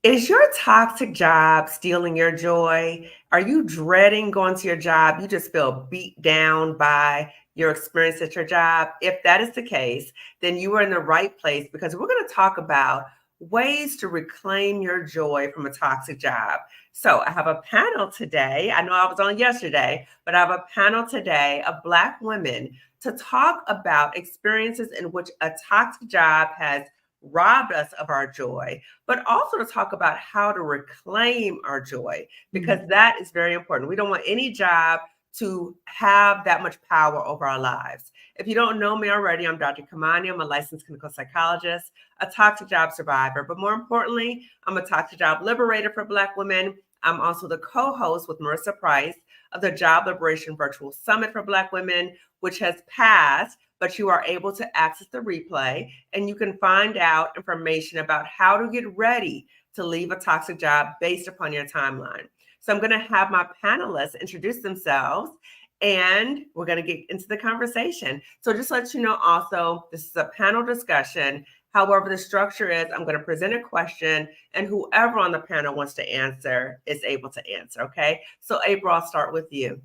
Is your toxic job stealing your joy? Are you dreading going to your job? You just feel beat down by your experience at your job? If that is the case, then you are in the right place because we're going to talk about ways to reclaim your joy from a toxic job. So I have a panel today. I know I was on yesterday, but I have a panel today of Black women to talk about experiences in which a toxic job has robbed us of our joy, but also to talk about how to reclaim our joy, because that is very important. We don't want any job to have that much power over our lives. If you don't know me already, I'm Dr. Kamani. I'm a licensed clinical psychologist, a toxic job survivor, but more importantly, I'm a toxic job liberator for Black women. I'm also the co-host with Marissa Price of the Job Liberation Virtual Summit for Black Women, which has passed, but you are able to access the replay and you can find out information about how to get ready to leave a toxic job based upon your timeline. So I'm going to have my panelists introduce themselves and we're going to get into the conversation. So just to let you know also, this is a panel discussion. However, the structure is I'm going to present a question and whoever on the panel wants to answer is able to answer. Okay. So April, I'll start with you.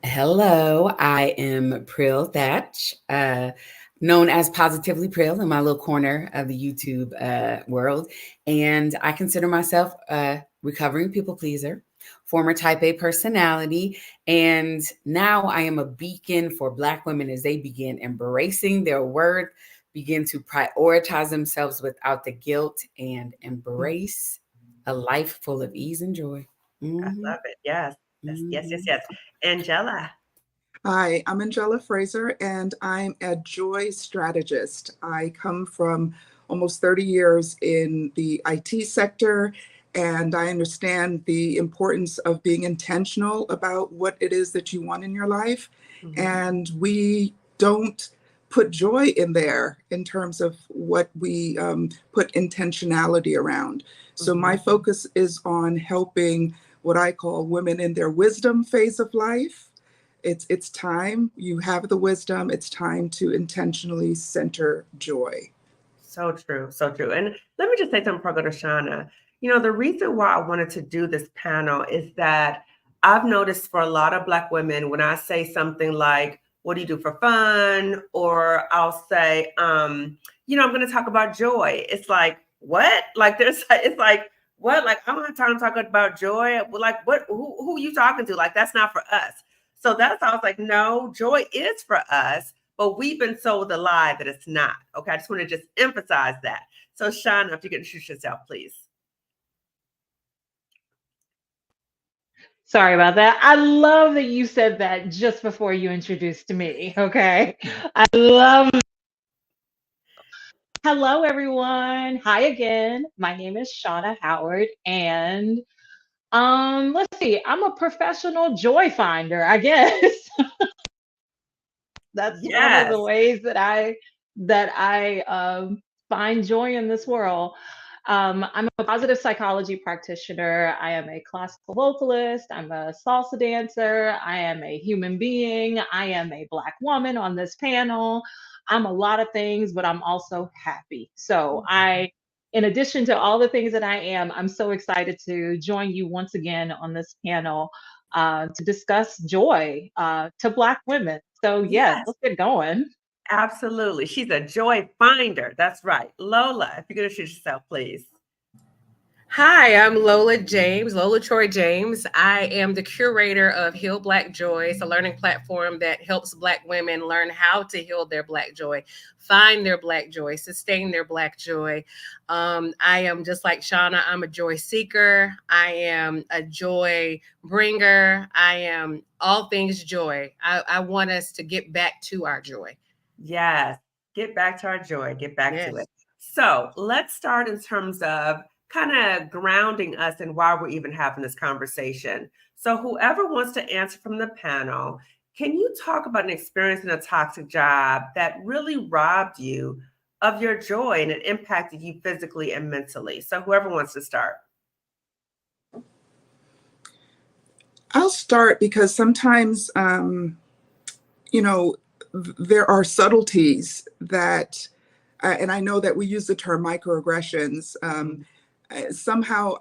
Hello, I am Prill Thatch, known as Positively Prill in my little corner of the YouTube world. And I consider myself a recovering people pleaser, former type A personality. And now I am a beacon for Black women as they begin embracing their worth, begin to prioritize themselves without the guilt, and embrace a life full of ease and joy. I love it. Yes. Yes. Angela. Hi, I'm Angela Fraser, and I'm a joy strategist. I come from almost 30 years in the IT sector, and I understand the importance of being intentional about what it is that you want in your life. And we don't put joy in there in terms of what we put intentionality around. So my focus is on helping what I call women in their wisdom phase of life. It's time. You have the wisdom. It's time to intentionally center joy. So true. So true. And let me just say something before I go to Shauna. You know, the reason why I wanted to do this panel is that I've noticed for a lot of Black women, when I say something like, what do you do for fun? Or I'll say, I'm going to talk about joy. It's like, what? Like it's like, what? Like, I don't have time to talk about joy. Like, what, who are you talking to? Like, that's not for us. So that's how I was like, no, joy is for us, but we've been sold the lie that it's not. Okay, I just want to just emphasize that. So Shauna, if you could introduce yourself, please. Sorry about that. I love that you said that just before you introduced me. Okay. I love. Hello, everyone. Hi again. My name is Shauna Howard, and let's see. I'm a professional joy finder, I guess. That's one of the ways that I find joy in this world. I'm a positive psychology practitioner. I am a classical vocalist. I'm a salsa dancer. I am a human being. I am a Black woman on this panel. I'm a lot of things, but I'm also happy. So in addition to all the things that I am, I'm so excited to join you once again on this panel to discuss joy to Black women. So yes, let's get going. Absolutely. She's a joy finder. That's right. Lola, if you could introduce yourself, please. Hi, I'm Lola James, Lola Troy James. I am the curator of Heal Black Joy. It's a learning platform that helps Black women learn how to heal their Black joy, find their Black joy, sustain their Black joy. I am just like Shauna, I'm a joy seeker. I am a joy bringer. I am all things joy. I want us to get back to our joy. Yes, get back to our joy, get back to it. So let's start in terms of kind of grounding us in why we're even having this conversation. So whoever wants to answer from the panel, can you talk about an experience in a toxic job that really robbed you of your joy and it impacted you physically and mentally? So whoever wants to start. I'll start because sometimes, there are subtleties that, and I know that we use the term microaggressions, somehow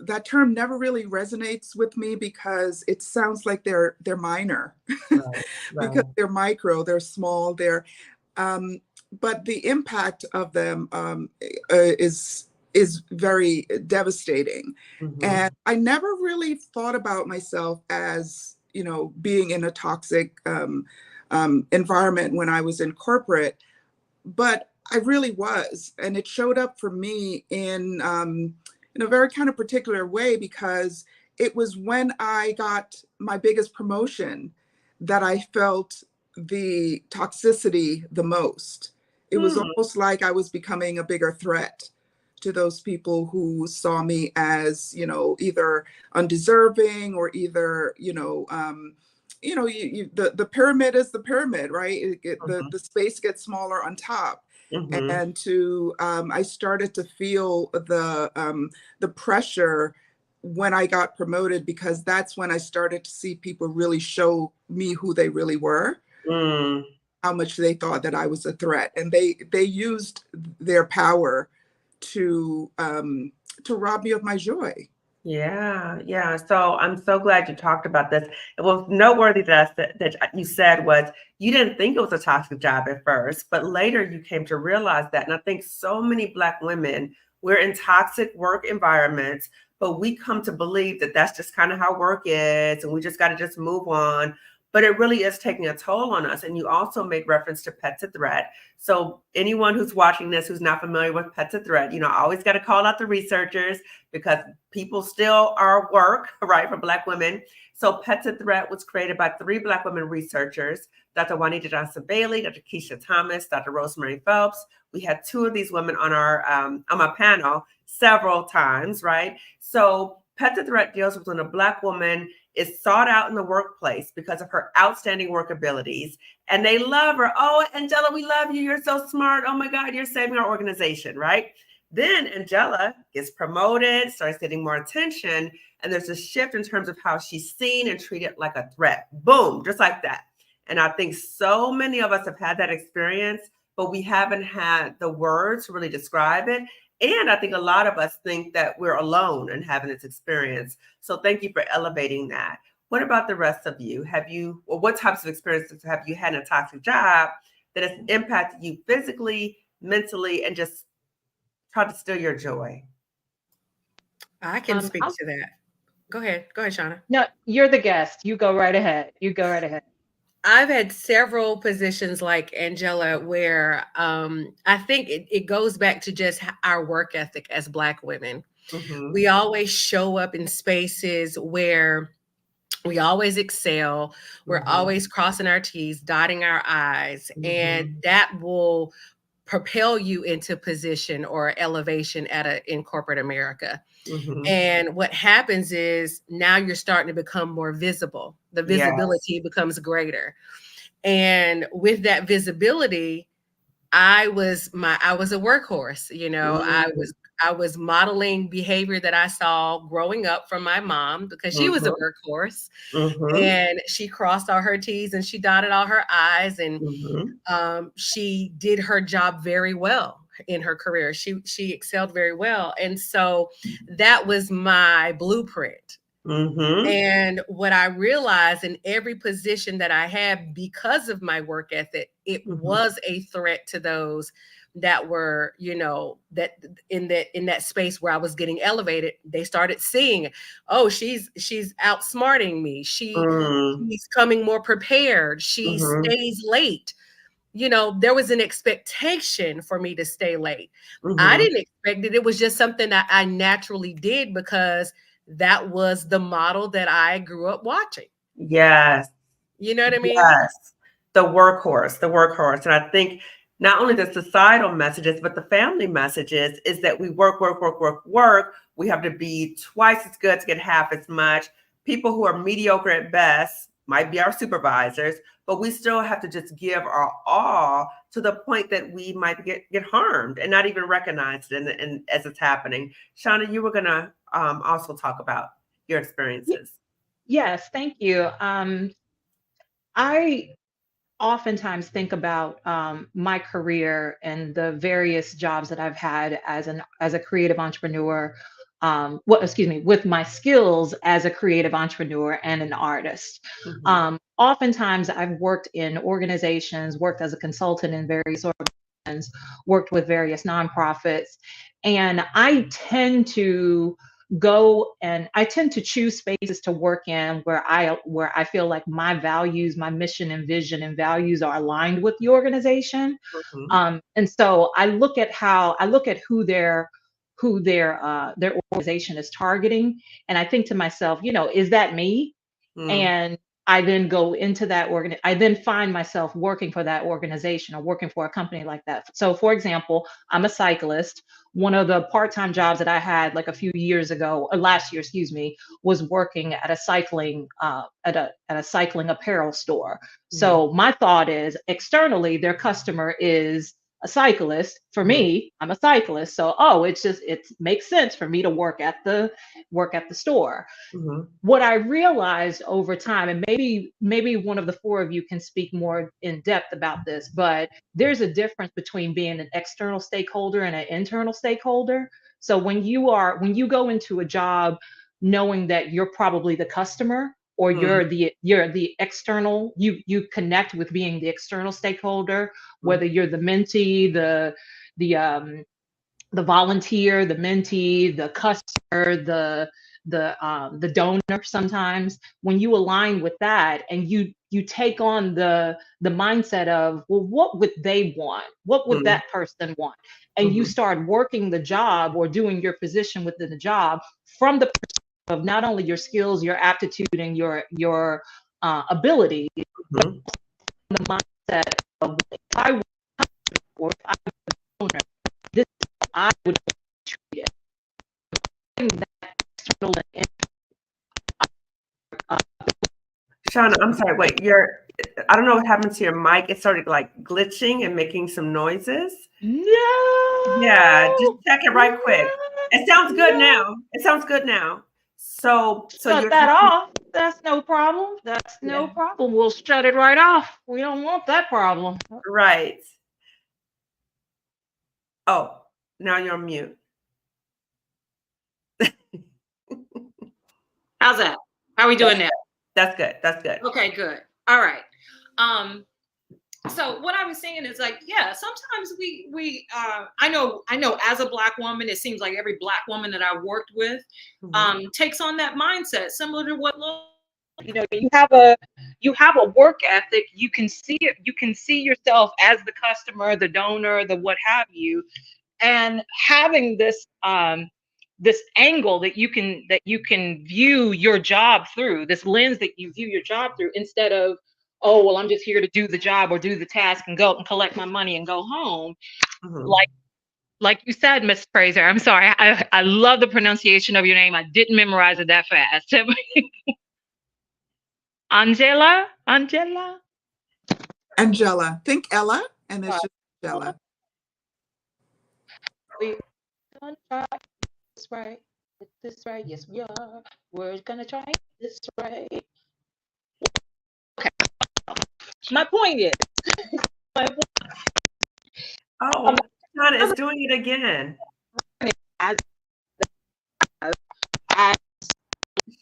that term never really resonates with me because it sounds like they're minor, Right, because right. they're micro, they're small, but the impact of them is very devastating. Mm-hmm. And I never really thought about myself as, being in a toxic environment when I was in corporate, but I really was, and it showed up for me in a very kind of particular way, because it was when I got my biggest promotion that I felt the toxicity the most. It was Hmm. almost like I was becoming a bigger threat to those people who saw me as, either undeserving, or either, the pyramid is the pyramid, right? The space gets smaller on top. Mm-hmm. And I started to feel the pressure when I got promoted, because that's when I started to see people really show me who they really were, Mm. how much they thought that I was a threat, and they used their power to rob me of my joy. Yeah, yeah. So I'm so glad you talked about this. It was noteworthy that you said was you didn't think it was a toxic job at first, but later you came to realize that. And I think so many Black women, we're in toxic work environments, but we come to believe that that's just kind of how work is, and we just got to just move on. But it really is taking a toll on us. And you also made reference to Pet to Threat. So anyone who's watching this who's not familiar with Pet to Threat, I always got to call out the researchers, because people still are work, right, for Black women. So Pet to Threat was created by 3 Black women researchers, Dr. Juanita Johnson-Bailey, Dr. Keisha Thomas, Dr. Rosemary Phelps. We had 2 of these women on my panel several times, right? So Pet to Threat deals with when a Black woman is sought out in the workplace because of her outstanding work abilities, and they love her. Oh, Angela, we love you. You're so smart. Oh my God, you're saving our organization, right? Then Angela gets promoted, starts getting more attention, and there's a shift in terms of how she's seen and treated like a threat. Boom, just like that. And I think so many of us have had that experience, but we haven't had the words to really describe it. And I think a lot of us think that we're alone in having this experience. So thank you for elevating that. What about the rest of you? What types of experiences have you had in a toxic job that has impacted you physically, mentally, and just tried to steal your joy? I can speak to that. Go ahead, Shauna. No, you're the guest. You go right ahead. You go right ahead. I've had several positions like Angela where I think it goes back to just our work ethic as Black women. Mm-hmm. We always show up in spaces where we always excel. We're always crossing our T's, dotting our I's, and that will propel you into position or elevation in corporate America. Mm-hmm. And what happens is now you're starting to become more visible. The visibility becomes greater. And with that visibility, I was a workhorse, I was modeling behavior that I saw growing up from my mom, because she was a workhorse, and she crossed all her T's and she dotted all her I's, and she did her job very well in her career. She excelled very well. And so that was my blueprint. And what I realized in every position that I had, because of my work ethic, it was a threat to those that were, that in that space where I was getting elevated. They started seeing, oh, she's outsmarting me. She's coming more prepared. She stays late. There was an expectation for me to stay late. I didn't expect it. It was just something that I naturally did, because that was the model that I grew up watching. Yes. You know what I mean? Yes. The workhorse. And I think not only the societal messages, but the family messages is that we work. We have to be twice as good to get half as much. People who are mediocre at best might be our supervisors, but we still have to just give our all to the point that we might get harmed and not even recognize it and as it's happening. Shauna, you were going to also talk about your experiences. Yes, thank you. I oftentimes think about my career and the various jobs that I've had as a creative entrepreneur, with my skills as a creative entrepreneur and an artist. Oftentimes I've worked in organizations, worked as a consultant in various organizations, worked with various nonprofits, and I tend to choose spaces to work in where I feel like my values, my mission and vision and values are aligned with the organization. And so I look at who their organization is targeting, and I think to myself, is that me? And I then go into I then find myself working for that organization or working for a company like that. So for example, I'm a cyclist. One of the part-time jobs that I had like a few years ago, or last year, excuse me, was working at a cycling apparel store. So my thought is, externally, their customer is a cyclist. For me, I'm a cyclist. So it makes sense for me to work at the store. What I realized over time, and maybe one of the four of you can speak more in depth about this, but there's a difference between being an external stakeholder and an internal stakeholder. So when you go into a job knowing that you're probably the customer, or you're the external, you connect with being the external stakeholder, whether you're the mentee, the volunteer, the mentee, the customer, the donor. Sometimes when you align with that and you take on the mindset of, well, what would they want? What would that person want? And you start working the job or doing your position within the job from the perspective of not only your skills, your aptitude, and your ability, but the mindset of, if I were or if I were a donor, this is how I would treat it. That external and Shauna, I'm sorry. Wait, I don't know what happened to your mic. It started like glitching and making some noises. No. Yeah, just check it right quick. It sounds good now. It sounds good now. So shut you're that off. That's no problem. That's no Yeah. problem. We'll shut it right off. We don't want that problem. Right. Oh, now you're on mute. How's that? How are we doing now? That's good. That's good. Okay, good. All right. So what I was saying is, like, yeah, sometimes we I know as a Black woman, it seems like every Black woman that I've worked with takes on that mindset, similar to what you have a work ethic. You can see it, you can see yourself as the customer, the donor, the what have you, and having this angle that you can view your job through, this lens that you view your job through, instead of, oh, well, I'm just here to do the job or do the task and go and collect my money and go home. Like you said, Miss Fraser, I'm sorry. I love the pronunciation of your name. I didn't memorize it that fast. Angela. Think Ella, and it's just Angela. We're gonna try this right. This right. Yes, we are. We're gonna try this right. Okay. My point is. Oh, Shauna is doing it again.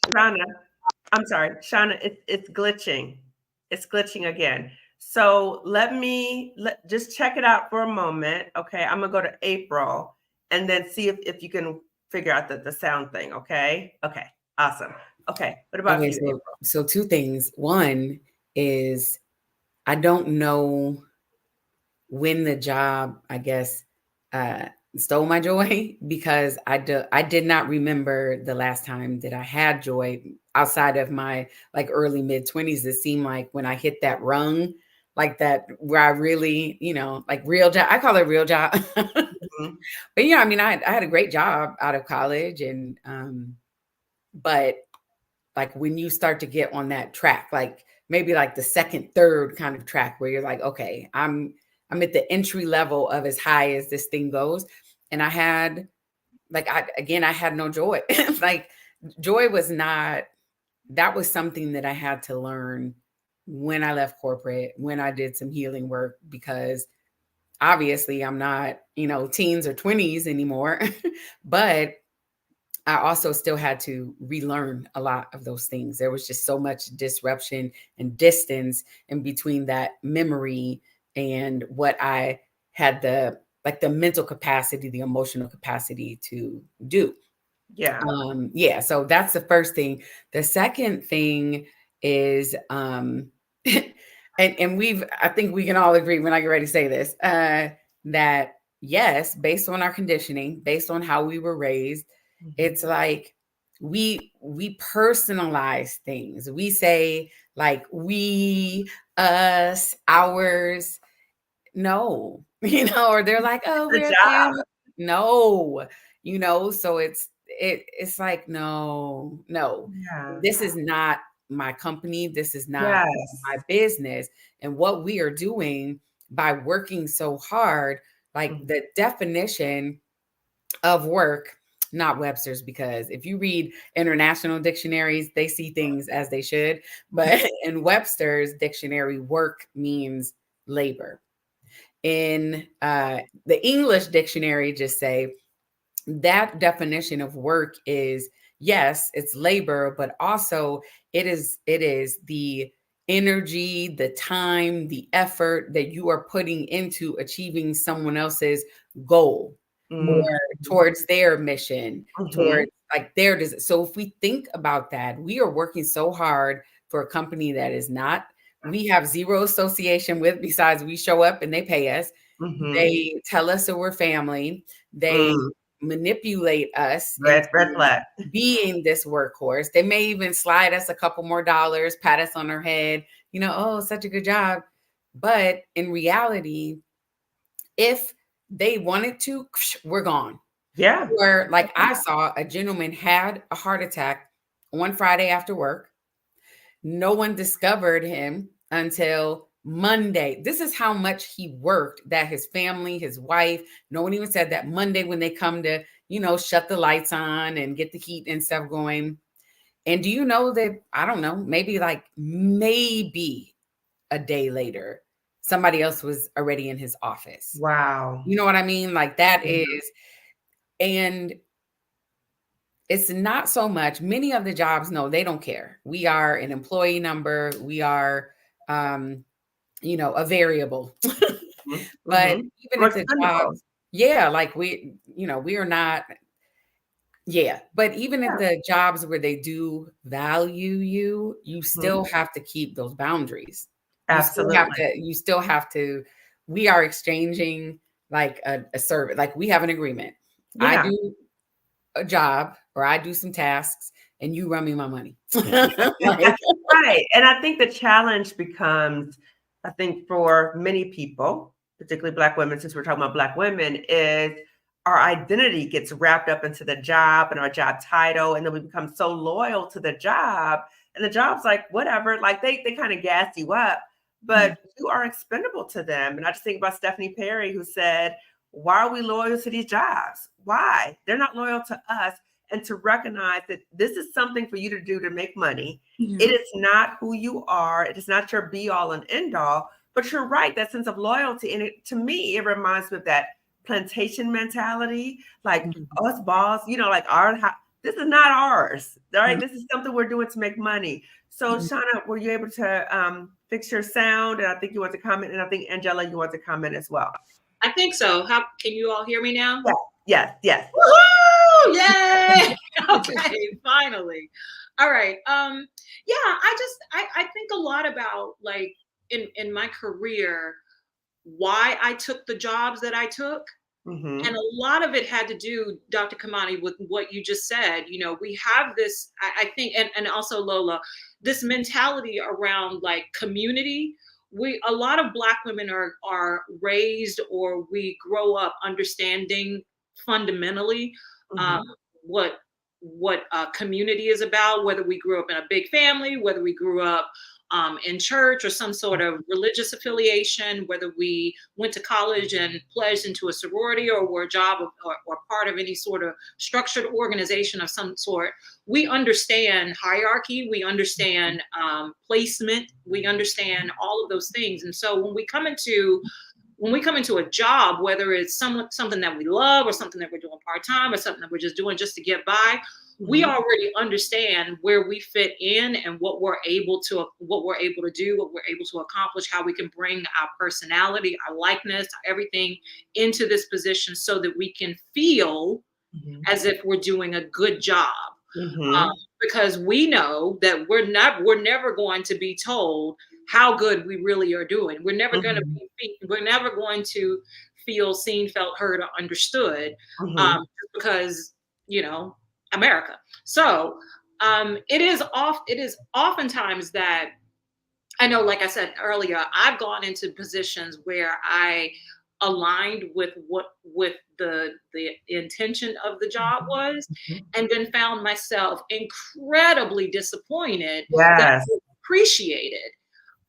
Shauna, I'm sorry, Shauna, it's glitching. It's glitching again. So just check it out for a moment. Okay, I'm gonna go to April and then see if you can figure out the sound thing. Okay. Okay. Awesome. Okay. What about you, April? So two things. One is, I don't know when the job, I guess, stole my joy, because I did not remember the last time that I had joy outside of my like early mid-20s. It seemed like when I hit that rung, like that, where I really, like real job, I call it real job. But I mean, I had a great job out of college, and but like when you start to get on that track, like maybe like the second, third kind of track where you're like, okay, I'm at the entry level of as high as this thing goes. And I had I had no joy. Like joy was not, that was something that I had to learn when I left corporate, when I did some healing work, because obviously I'm not, teens or 20s anymore, but I also still had to relearn a lot of those things. There was just so much disruption and distance in between that memory and what I had the mental capacity, the emotional capacity to do. Yeah. Yeah. So that's the first thing. The second thing is, and I think we can all agree when I get ready to say this, that yes, based on our conditioning, based on how we were raised, it's like we personalize things. We say like we, us, ours. No, or they're like, oh, Good we're a job. family. No, so it's like, no, Yeah. this is not my company. This is not Yes. my business. And what we are doing by working so hard, like the definition of work, not Webster's, because if you read international dictionaries, they see things as they should. But in Webster's dictionary, work means labor. In the English dictionary, just say that definition of work is, yes, it's labor, but also it is the energy, the time, the effort that you are putting into achieving someone else's goal or towards their mission, towards like their so if we think about that, we are working so hard for a company that is not, we have zero association with, besides we show up and they pay us. They tell us that we're family. They manipulate us Red into flag. being this workhorse. They may even slide us a couple more dollars, pat us on our head, oh, such a good job. But in reality, if they wanted to, we're gone. Yeah. Or like I saw a gentleman had a heart attack one Friday after work. No one discovered him until Monday. This is how much he worked, that his family, his wife, no one even said that Monday when they come to, shut the lights on and get the heat and stuff going. And do you know that, I don't know, maybe a day later, somebody else was already in his office. Wow. You know what I mean? Like that is, and it's not so much, many of the jobs, no, they don't care. We are an employee number. We are, a variable. But even if the jobs, yeah, like we are not, yeah. But even if the jobs where they do value you, you still have to keep those boundaries. Absolutely. You still have to, we are exchanging like a service, like we have an agreement. Yeah. I do a job or I do some tasks and you run me my money. Right. And I think the challenge becomes, I think for many people, particularly Black women, since we're talking about Black women, is our identity gets wrapped up into the job and our job title. And then we become so loyal to the job. And the job's like, whatever, like they kind of gas you up, but you are expendable to them. And I just think about Stephanie Perry, who said, why are we loyal to these jobs? Why? They're not loyal to us. And to recognize that this is something for you to do to make money. It is not who you are. It is not your be all and end all. But you're right, that sense of loyalty. And to me, it reminds me of that plantation mentality, like us boss, like this is not ours. All right. This is something we're doing to make money. So Shauna, were you able to fix your sound? And I think you want to comment. And I think Angela, you want to comment as well. I think so. How can you all hear me now? Yes. Woohoo! Yay! Okay, finally. All right. Yeah, I think a lot about like in my career, why I took the jobs that I took. And a lot of it had to do, Dr. Kamani, with what you just said. We have this, I think, and also Lola, this mentality around like community. A lot of Black women are raised, or we grow up understanding fundamentally what community is about, whether we grew up in a big family, whether we grew up in church or some sort of religious affiliation, whether we went to college and pledged into a sorority or were a job or part of any sort of structured organization of some sort. We understand hierarchy, we understand placement, we understand all of those things. And so when we come into when we come into a job, whether it's something that we love or something that we're doing part-time or something that we're just doing just to get by, we already understand where we fit in and what we're able to do, what we're able to accomplish, how we can bring our personality, our likeness, everything into this position so that we can feel as if we're doing a good job. Because we know that we're never going to be told how good we really are doing. We're never going to feel seen, felt, heard, or understood, because, you know, America. So it is oftentimes that, I know, like I said earlier, I've gone into positions where I aligned with the intention of the job was, and then found myself incredibly disappointed that I was appreciated.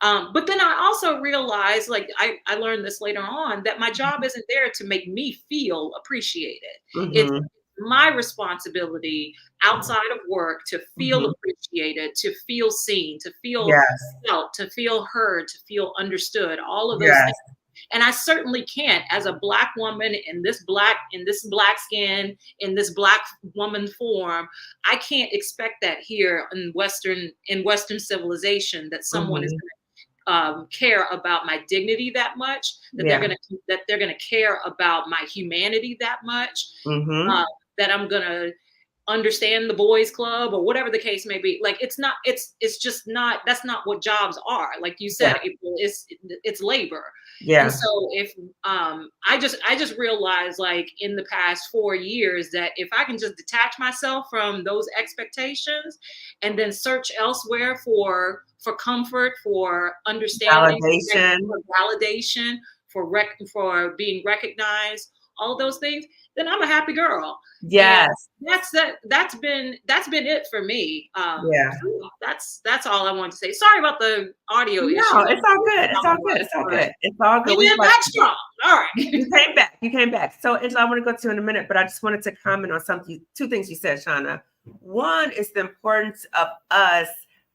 But then I also realized, like I learned this later on, that my job isn't there to make me feel appreciated. It's my responsibility outside of work to feel appreciated, to feel seen, to feel felt, to feel heard, to feel understood, all of those things. And I certainly can't, as a Black woman in this black skin, in this Black woman form, I can't expect that here in Western civilization, that someone is going to care about my dignity that much, that they're gonna care about my humanity that much, that I'm gonna understand the boys club or whatever the case may be. Like, it's just not, that's not what jobs are. Like you said, it's labor. And so if I just realized, like, in the past 4 years, that if I can just detach myself from those expectations and then search elsewhere for comfort, for understanding, validation, for being recognized, all those things, then I'm a happy girl. And that's been it for me. That's all I wanted to say. Sorry about the audio issue. No, it's all good. It's all good. It's all good. It's all good. We back strong. All right. You came back. So, Angela, I want to go to you in a minute, but I just wanted to comment on two things you said, Shauna. One is the importance of us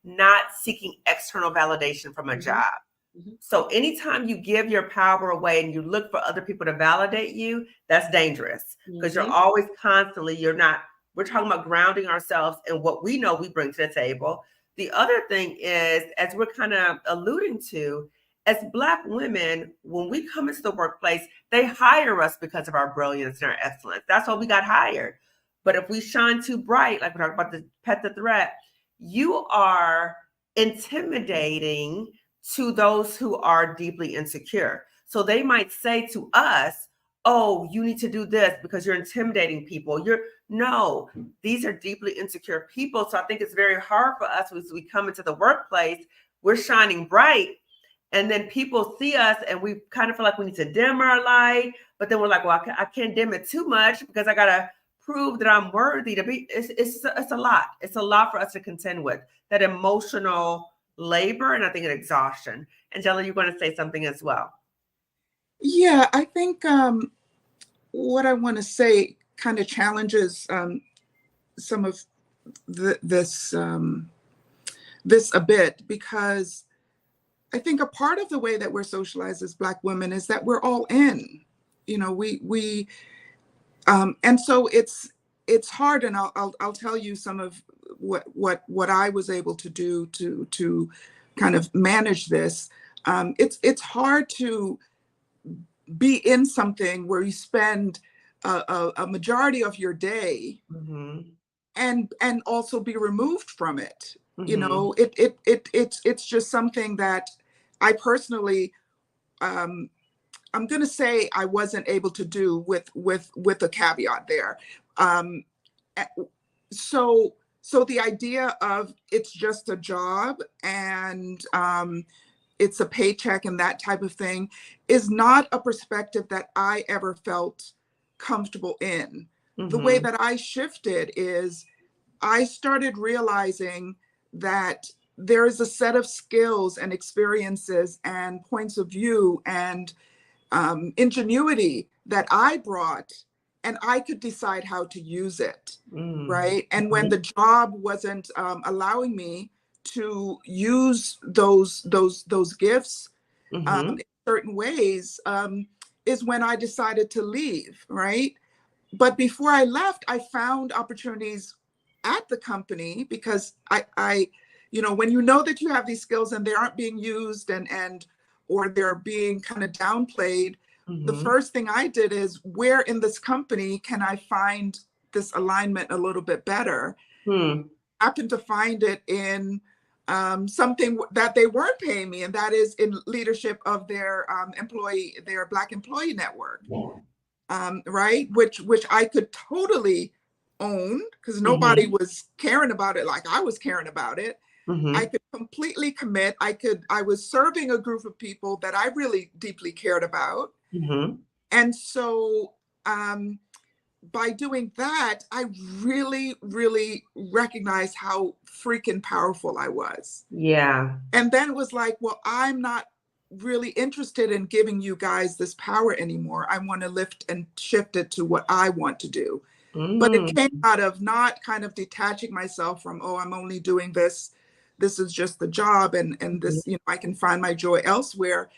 not seeking external validation from a job. So anytime you give your power away and you look for other people to validate you, that's dangerous, because you're always constantly, we're talking about grounding ourselves in what we know we bring to the table. The other thing is, as we're kind of alluding to, as Black women, when we come into the workplace, they hire us because of our brilliance and our excellence. That's why we got hired. But if we shine too bright, like we're talking about the pet the threat, you are intimidating to those who are deeply insecure. So they might say to us, oh, you need to do this because you're intimidating people. No, these are deeply insecure people. So I think it's very hard for us as we come into the workplace, we're shining bright, and then people see us and we kind of feel like we need to dim our light, but then we're like, well, I can't dim it too much because I got to prove that I'm worthy to be. It's a lot. It's a lot for us to contend with, that emotional labor, and I think an exhaustion. Angela, you're going to say something as well. Yeah, I think what I want to say kind of challenges some of this a bit, because I think a part of the way that we're socialized as Black women is that we're all in. You know, we and so it's hard, and I'll tell you some of what I was able to do to kind of manage this. It's hard to be in something where you spend a majority of your day and also be removed from it. You know, it's just something that I personally, I'm going to say I wasn't able to do with a caveat there. So the idea of it's just a job and it's a paycheck and that type of thing is not a perspective that I ever felt comfortable in. The way that I shifted is I started realizing that there is a set of skills and experiences and points of view and ingenuity that I brought, and I could decide how to use it, right? And when the job wasn't allowing me to use those gifts, certain ways, is when I decided to leave, right? But before I left, I found opportunities at the company because I when you know that you have these skills and they aren't being used or they're being kind of downplayed, the first thing I did is, where in this company can I find this alignment a little bit better? Happened to find it in something that they weren't paying me, and that is in leadership of their Black employee network, right? Which I could totally own because nobody was caring about it like I was caring about it. I could completely commit. I was serving a group of people that I really deeply cared about. And so by doing that, I really, really recognized how freaking powerful I was. Yeah. And then it was like, well, I'm not really interested in giving you guys this power anymore. I want to lift and shift it to what I want to do. But it came out of not kind of detaching myself from, oh, I'm only doing this. This is just the job. And this, I can find my joy elsewhere.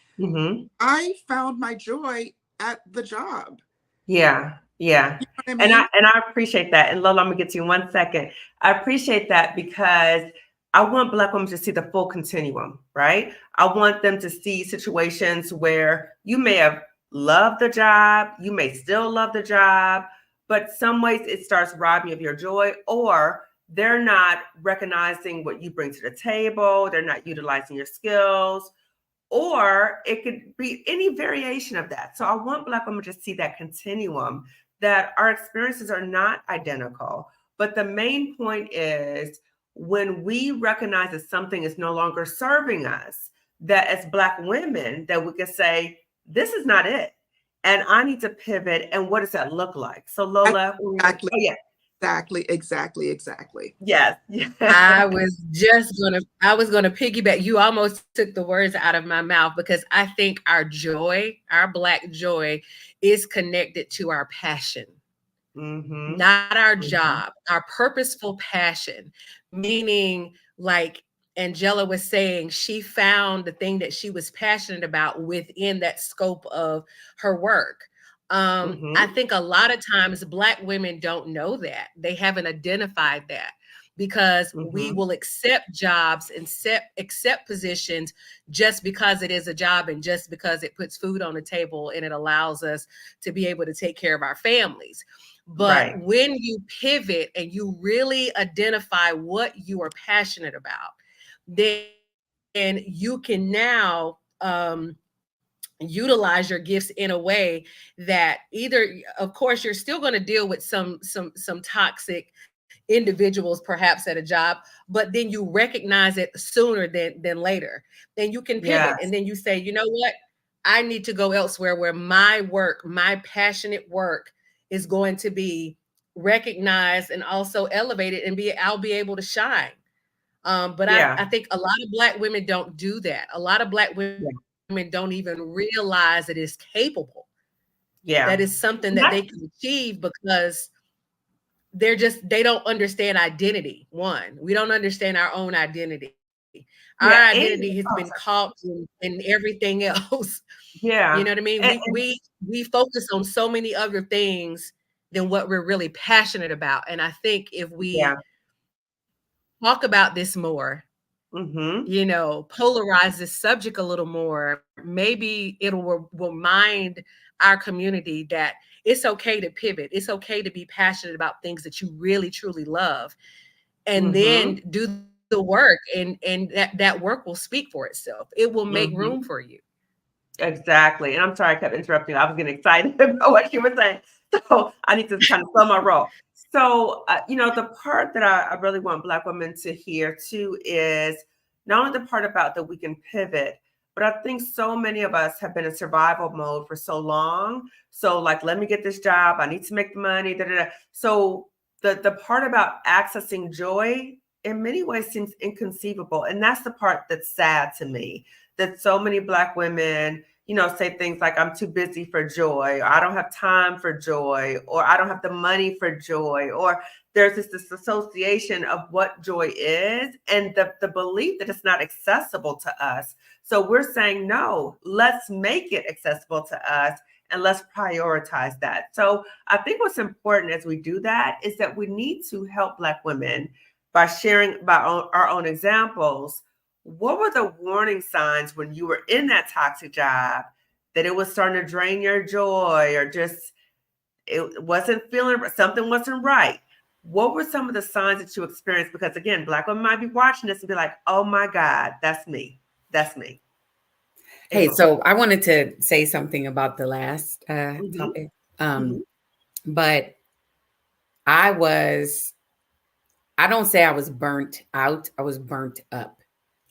I found my joy at the job. Yeah. Yeah. You know what I mean? And I appreciate that. And Lola, I'm gonna get to you in 1 second. I appreciate that because I want Black women to see the full continuum, right? I want them to see situations where you may have loved the job, you may still love the job, but some ways it starts robbing you of your joy, or they're not recognizing what you bring to the table, they're not utilizing your skills, or it could be any variation of that. So I want Black women to see that continuum, that our experiences are not identical. But the main point is, when we recognize that something is no longer serving us, that as Black women, that we can say, this is not it. And I need to pivot. And what does that look like? So Lola, Exactly. oh yeah. Exactly. Yes. I was gonna piggyback. You almost took the words out of my mouth, because I think our joy, our Black joy, is connected to our passion. Not our job, our purposeful passion, meaning, like Angela was saying, she found the thing that she was passionate about within that scope of her work. I think a lot of times Black women don't know that. They haven't identified that, because we will accept jobs and accept positions just because it is a job and just because it puts food on the table and it allows us to be able to take care of our families. But when you pivot and you really identify what you are passionate about, then you can now utilize your gifts in a way that either, of course, you're still going to deal with some toxic individuals perhaps at a job, but then you recognize it sooner than later. Then you can pivot and then you say, you know what? I need to go elsewhere where my work, my passionate work, is going to be recognized and also elevated, and I'll be able to shine. But I think a lot of Black women don't do that. A lot of Black women don't even realize it is capable. That is something that they can achieve, because they don't understand identity. One, we don't understand our own identity. Our identity has been caught in everything else. Yeah. You know what I mean? We focus on so many other things than what we're really passionate about. And I think if we talk about this more, polarize this subject a little more, maybe it'll remind our community that it's okay to pivot. It's okay to be passionate about things that you really, truly love, and then do the work, and that work will speak for itself. It will make room for you. Exactly. And I'm sorry I kept interrupting you. I was getting excited about what you were saying. So I need to kind of slow my roll. So, the part that I really want Black women to hear too is not only the part about that we can pivot, but I think so many of us have been in survival mode for so long. So like, let me get this job. I need to make the money. Da, da, da. So the part about accessing joy in many ways seems inconceivable. And that's the part that's sad to me, that so many Black women, say things like, I'm too busy for joy, or I don't have time for joy, or I don't have the money for joy, or there's this association of what joy is and the belief that it's not accessible to us. So we're saying, no, let's make it accessible to us and let's prioritize that. So I think what's important as we do that is that we need to help Black women by sharing by our own examples. What were the warning signs when you were in that toxic job that it was starting to drain your joy, or just it wasn't feeling, something wasn't right? What were some of the signs that you experienced? Because again, Black women might be watching this and be like, oh my God, that's me. That's me. Hey, so I wanted to say something about the last topic. But I don't say I was burnt out. I was burnt up.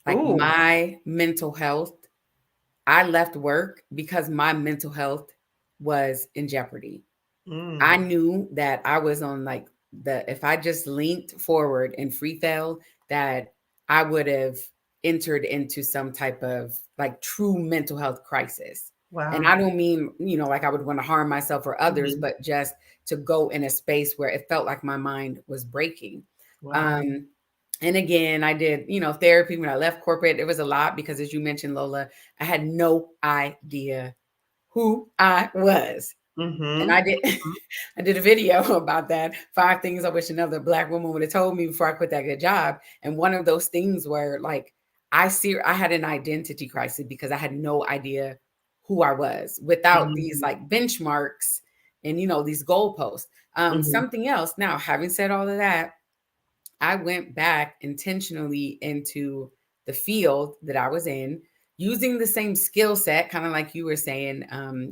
Like my mental health, I left work because my mental health was in jeopardy. I knew that I was on like if I just leaned forward and free fell, that I would have entered into some type of like true mental health crisis. Wow. And I don't mean, like I would want to harm myself or others, but just to go in a space where it felt like my mind was breaking. Wow. And again, I did, therapy when I left corporate. It was a lot because, as you mentioned, Lola, I had no idea who I was. And I did a video about that. 5 things I wish another Black woman would have told me before I quit that good job. And one of those things where like I had an identity crisis because I had no idea who I was without these like benchmarks and these goalposts. Something else. Now, having said all of that, I went back intentionally into the field that I was in, using the same skill set, kind of like you were saying,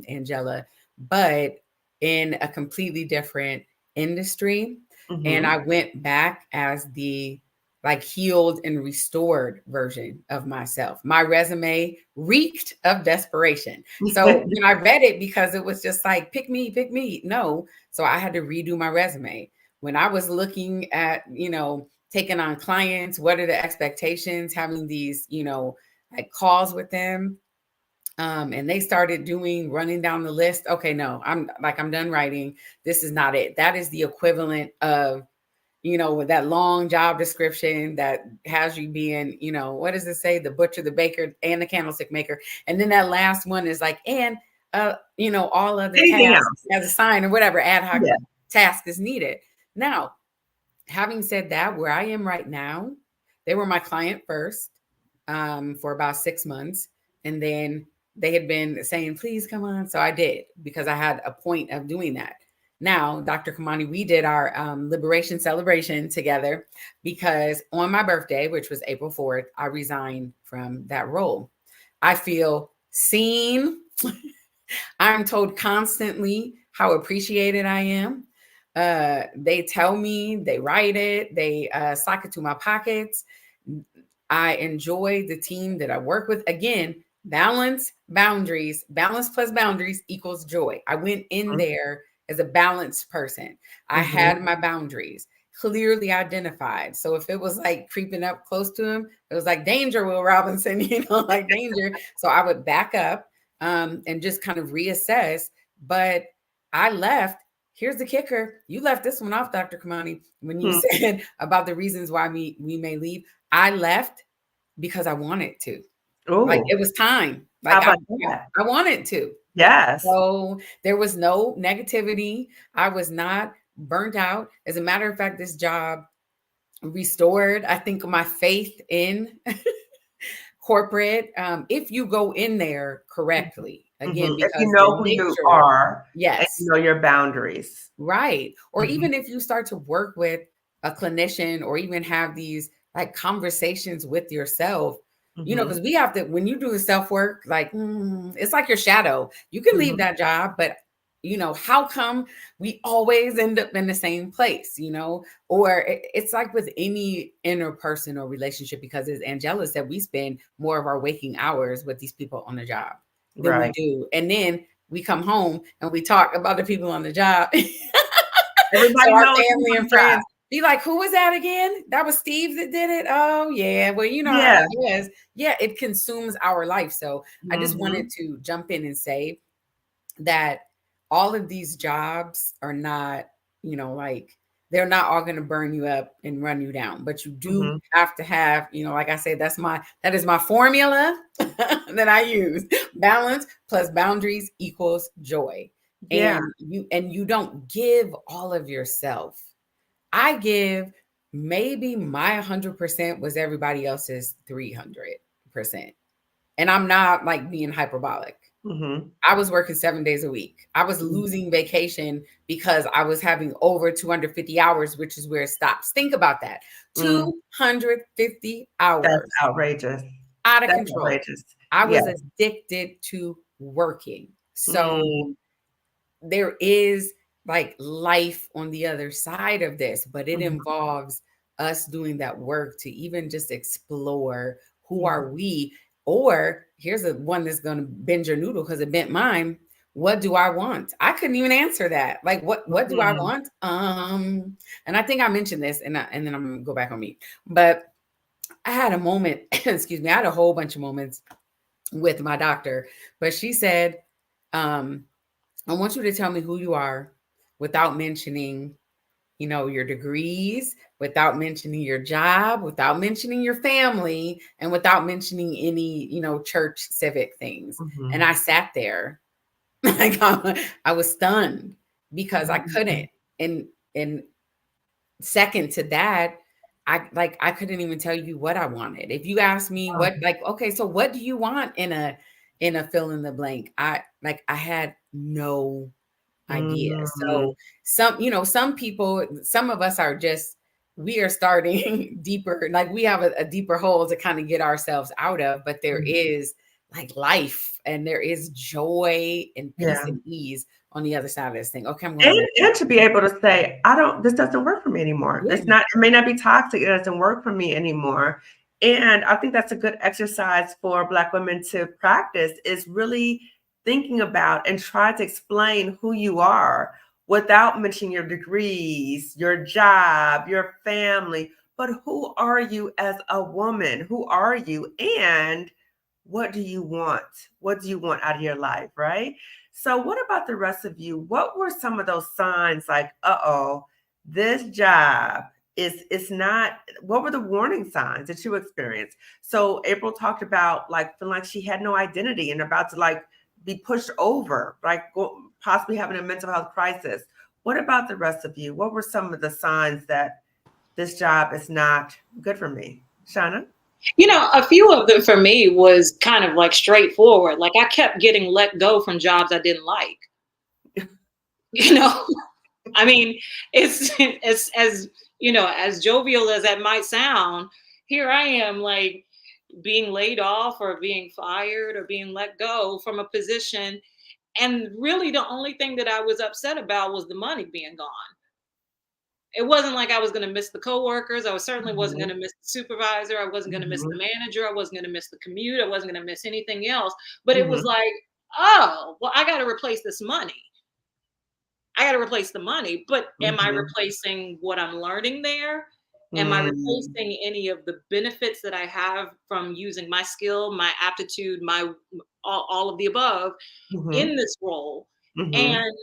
Angela, but in a completely different industry. And I went back as the like healed and restored version of myself. My resume reeked of desperation. So when I read it, because it was just like, pick me. No. So I had to redo my resume. When I was looking at, taking on clients, what are the expectations, having these, like calls with them. And they started running down the list. Okay, no, I'm done writing. This is not it. That is the equivalent of, with that long job description that has you being, what does it say? The butcher, the baker, and the candlestick maker. And then that last one is like, and, all other tasks as a sign or whatever ad hoc task is needed. Now, having said that, where I am right now, they were my client first for about 6 months. And then they had been saying, please come on. So I did, because I had a point of doing that. Now, Dr. Kamani, we did our liberation celebration together because on my birthday, which was April 4th, I resigned from that role. I feel seen. I'm told constantly how appreciated I am. They tell me, they write it, they sock it to my pockets. I enjoy the team that I work with. Again, balance plus boundaries equals joy. I went in there as a balanced person. I had my boundaries clearly identified. So if it was like creeping up close to him, it was like danger, Will Robinson, like danger. So I would back up and just kind of reassess. But I left. Here's the kicker. You left this one off, Dr. Kamani, when you said about the reasons why we may leave. I left because I wanted to. Like it was time. Like I wanted to. Yes. So there was no negativity. I was not burnt out. As a matter of fact, this job restored, I think, my faith in corporate. If you go in there correctly, again, because if you know who you are, yes, and you know your boundaries, right? Or even if you start to work with a clinician, or even have these like conversations with yourself. Because we have to, when you do the self-work, like, it's like your shadow. You can leave that job, but, how come we always end up in the same place, or it's like with any interpersonal relationship, because as Angela said, we spend more of our waking hours with these people on the job than we do. And then we come home and we talk about the people on the job. Everybody so our knows family and friends. He like, who was that again? That was Steve that did it. Oh yeah. Well, you know how Yeah. it is. Yeah, it consumes our life. So I just Mhm. wanted to jump in and say that all of these jobs are not, you know, like they're not all going to burn you up and run you down, but you do Mhm. have to have, you know, like I say, that is my formula that I use. Balance plus boundaries equals joy. Yeah. And you don't give all of yourself. I give maybe my 100% was everybody else's 300%. And I'm not like being hyperbolic. Mhm. I was working 7 days a week. I was losing vacation because I was having over 250 hours, which is where it stops. Think about that. Mm. 250 That's hours outrageous. out of That's control. outrageous. I was Yeah. addicted to working. So Mm. there is like life on the other side of this, but it Mhm. involves us doing that work to even just explore who Mhm. are we. Or here's a one that's going to bend your noodle because it bent mine. What do I want? I couldn't even answer that. Like what do I Mhm. want? And I think I mentioned this, and then I'm gonna go back on mute. But I had a moment, excuse me, I had a whole bunch of moments with my doctor, but she said, I want you to tell me who you are without mentioning, you know, your degrees, without mentioning your job, without mentioning your family, and without mentioning any, you know, church civic things. And Mhm. I sat there like I was stunned because I Mhm. couldn't. And second to that, I couldn't even tell you what I wanted. If you asked me what, like, okay, so what do you want in a fill in the blank? I had no idea. Mm. So some people, some of us are just, we are starting deeper, like we have a deeper hole to kind of get ourselves out of, but there Mhm. is like life and there is joy and peace Yeah. and ease on the other side of this thing. Okay, I'm going And, on mute. and to be able to say, this doesn't work for me anymore. Yeah. It may not be toxic. It doesn't work for me anymore. And I think that's a good exercise for Black women to practice is really thinking about and try to explain who you are without mentioning your degrees, your job, your family, but who are you as a woman? Who are you? And what do you want? What do you want out of your life, right? So, what about the rest of you? What were some of those signs like, this job is not, what were the warning signs that you experienced? So, April talked about like feeling like she had no identity and about to like be pushed over, like possibly having a mental health crisis. What about the rest of you? What were some of the signs that this job is not good for me? Shauna? You know, a few of them for me was kind of like straightforward. Like I kept getting let go from jobs I didn't like. You know, I mean, it's as you know, as jovial as that might sound. Here I am, like being laid off or being fired or being let go from a position, and really the only thing that I was upset about was the money being gone. It wasn't like I was going to miss the coworkers. I certainly wasn't going Mhm. to miss the supervisor. I wasn't going to miss the Mhm. manager. I wasn't going to miss the commute. I wasn't going to miss anything else. But it was Mhm. like, oh, well, I got to replace this money. I got to replace the money. But am I Mhm. replacing what I'm learning there? Am I Mm. replacing any of the benefits that I have from using my skill, my aptitude, my all of the above in Mhm. this role? Mhm. And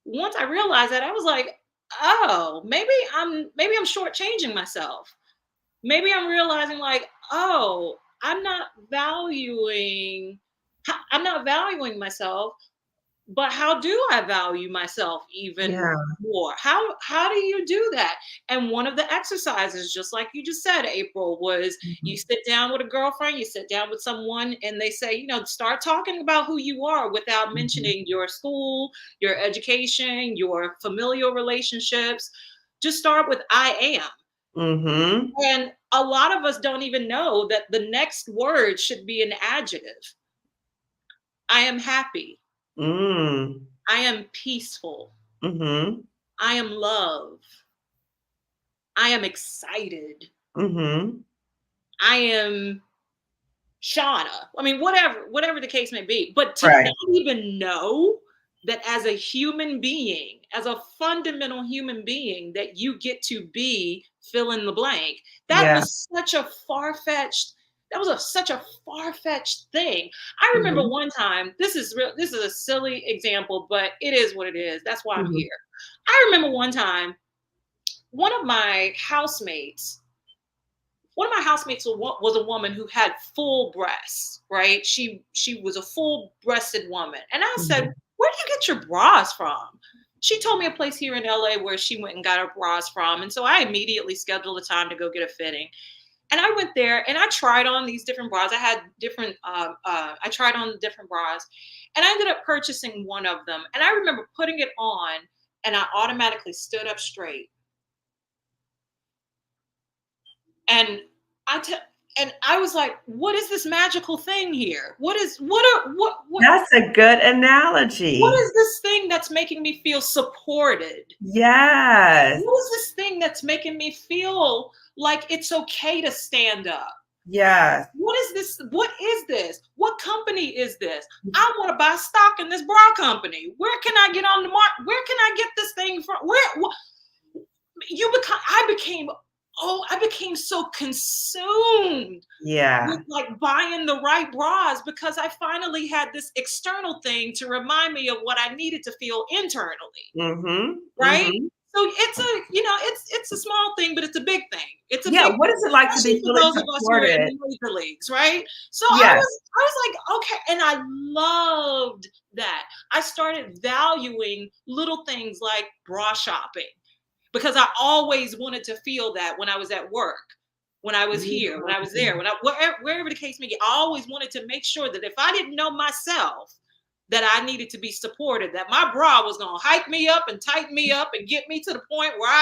once I realized that, I was like, oh, maybe I'm shortchanging myself. Maybe I'm realizing like, oh, I'm not valuing myself, but how do I value myself even Yeah. more? How do you do that? And one of the exercises, just like you just said, April, was you Mhm. sit down with a girlfriend, you sit down with someone, and they say, you know, start talking about who you are without Mhm. mentioning your school, your education, your familial relationships. Just start with I am. Mhm. And a lot of us don't even know that the next word should be an adjective. I am happy. Mm. I am peaceful. Mhm. I am love. I am excited. Mhm. I am Shauna. I mean, whatever the case may be. But to Right. not even know that as a human being, as a fundamental human being, that you get to be fill in the blank. That Yeah. was such a far-fetched, such a far-fetched thing. I remember one time, this is a silly example, but it is what it is. That's why I'm here. I remember one time, one of my housemates was a woman who had full breasts, right? She was a full-breasted woman. And I said, where do you get your bras from? She told me a place here in LA where she went and got her bras from. And so I immediately scheduled a time to go get a fitting. And I went there and I tried on these different bras. I had different, I tried on the different bras and I ended up purchasing one of them. And I remember putting it on and I automatically stood up straight. And I was like, what is this magical thing here? What? That's a good analogy. What is this thing that's making me feel supported? Yes. What is this thing that's making me feel like it's okay to stand up? Yes. What is this? What is this? What company is this? I want to buy stock in this bra company. Where can I get on the market? Where can I get this thing from? I became so consumed with like buying the right bras because I finally had this external thing to remind me of what I needed to feel internally. Right? So it's a small thing, but it's a big thing. It's a big what is it like to be for those supported? of us who are in the major leagues, right? So I was like, okay, and I loved that. I started valuing little things like bra shopping. Because I always wanted to feel that when I was at work, when I was here, when I was there, wherever the case may be, I always wanted to make sure that if I didn't know myself that I needed to be supported, that my bra was going to hype me up and tighten me up and get me to the point where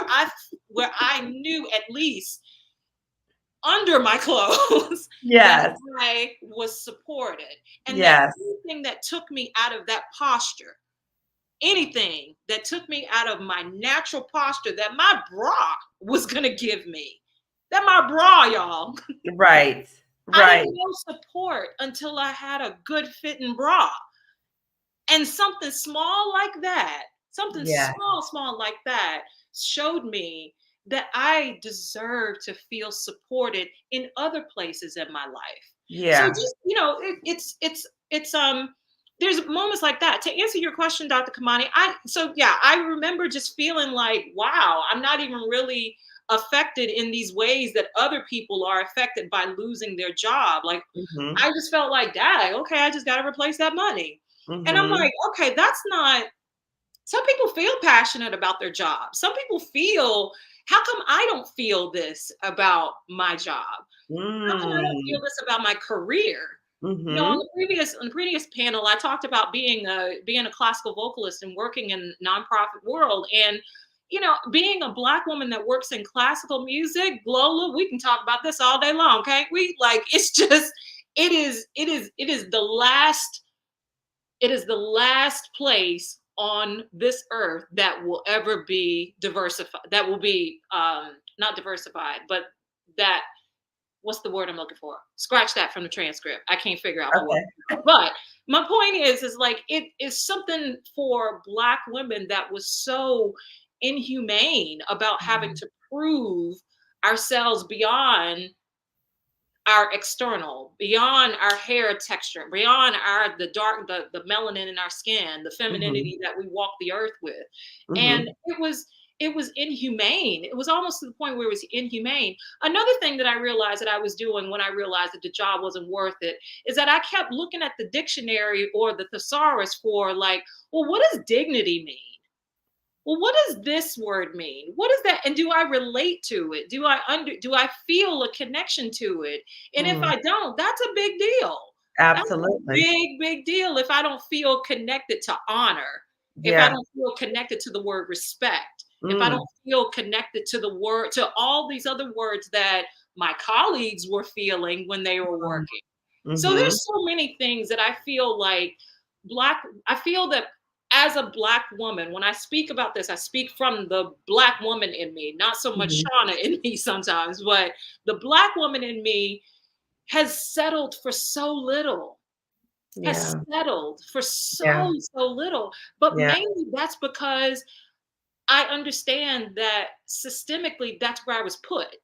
I knew at least under my clothes that I was supported. And that anything that took me out of that posture, anything that took me out of my natural posture that my bra was going to give me, that my bra, y'all. Right. I didn't know support until I had a good fitting bra. And something small like that, small like that showed me that I deserve to feel supported in other places in my life. Yeah. So just, it's there's moments like that. To answer your question, Dr. Kamani, I remember just feeling like, wow, I'm not even really affected in these ways that other people are affected by losing their job. Like, I just felt like, dang, okay, I just got to replace that money. And I'm like, okay, that's not, some people feel passionate about their job. Some people feel, how come I don't feel this about my job? How come I don't feel this about my career? On the previous panel, I talked about being a classical vocalist and working in the nonprofit world. And, being a Black woman that works in classical music, Lola, we can talk about this all day long, okay? It's just, it is the last place on this earth that will ever be diversified, that will be not diversified, but that, what's the word I'm looking for? Scratch that from the transcript. I can't figure out my word. But my point is like, it is something for Black women that was so inhumane about having to prove ourselves beyond our external, beyond our hair texture, beyond the melanin in our skin, the femininity that we walk the earth with. And it was inhumane. It was almost to the point where it was inhumane. Another thing that I realized that I was doing when I realized that the job wasn't worth it is that I kept looking at the dictionary or the thesaurus for like, well, what does dignity mean? Well, what does this word mean? What is that? And do I relate to it? Do I feel a connection to it? And if I don't, that's a big deal. Absolutely. That's a big deal if I don't feel connected to honor, if I don't feel connected to the word respect, if I don't feel connected to to all these other words that my colleagues were feeling when they were working. So there's so many things that I feel like I feel that as a Black woman, when I speak about this, I speak from the Black woman in me, not so much Shauna in me sometimes, but the Black woman in me has settled for so little. has Yeah. settled for Yeah. so little. But Yeah. mainly that's because I understand that systemically that's where I was put.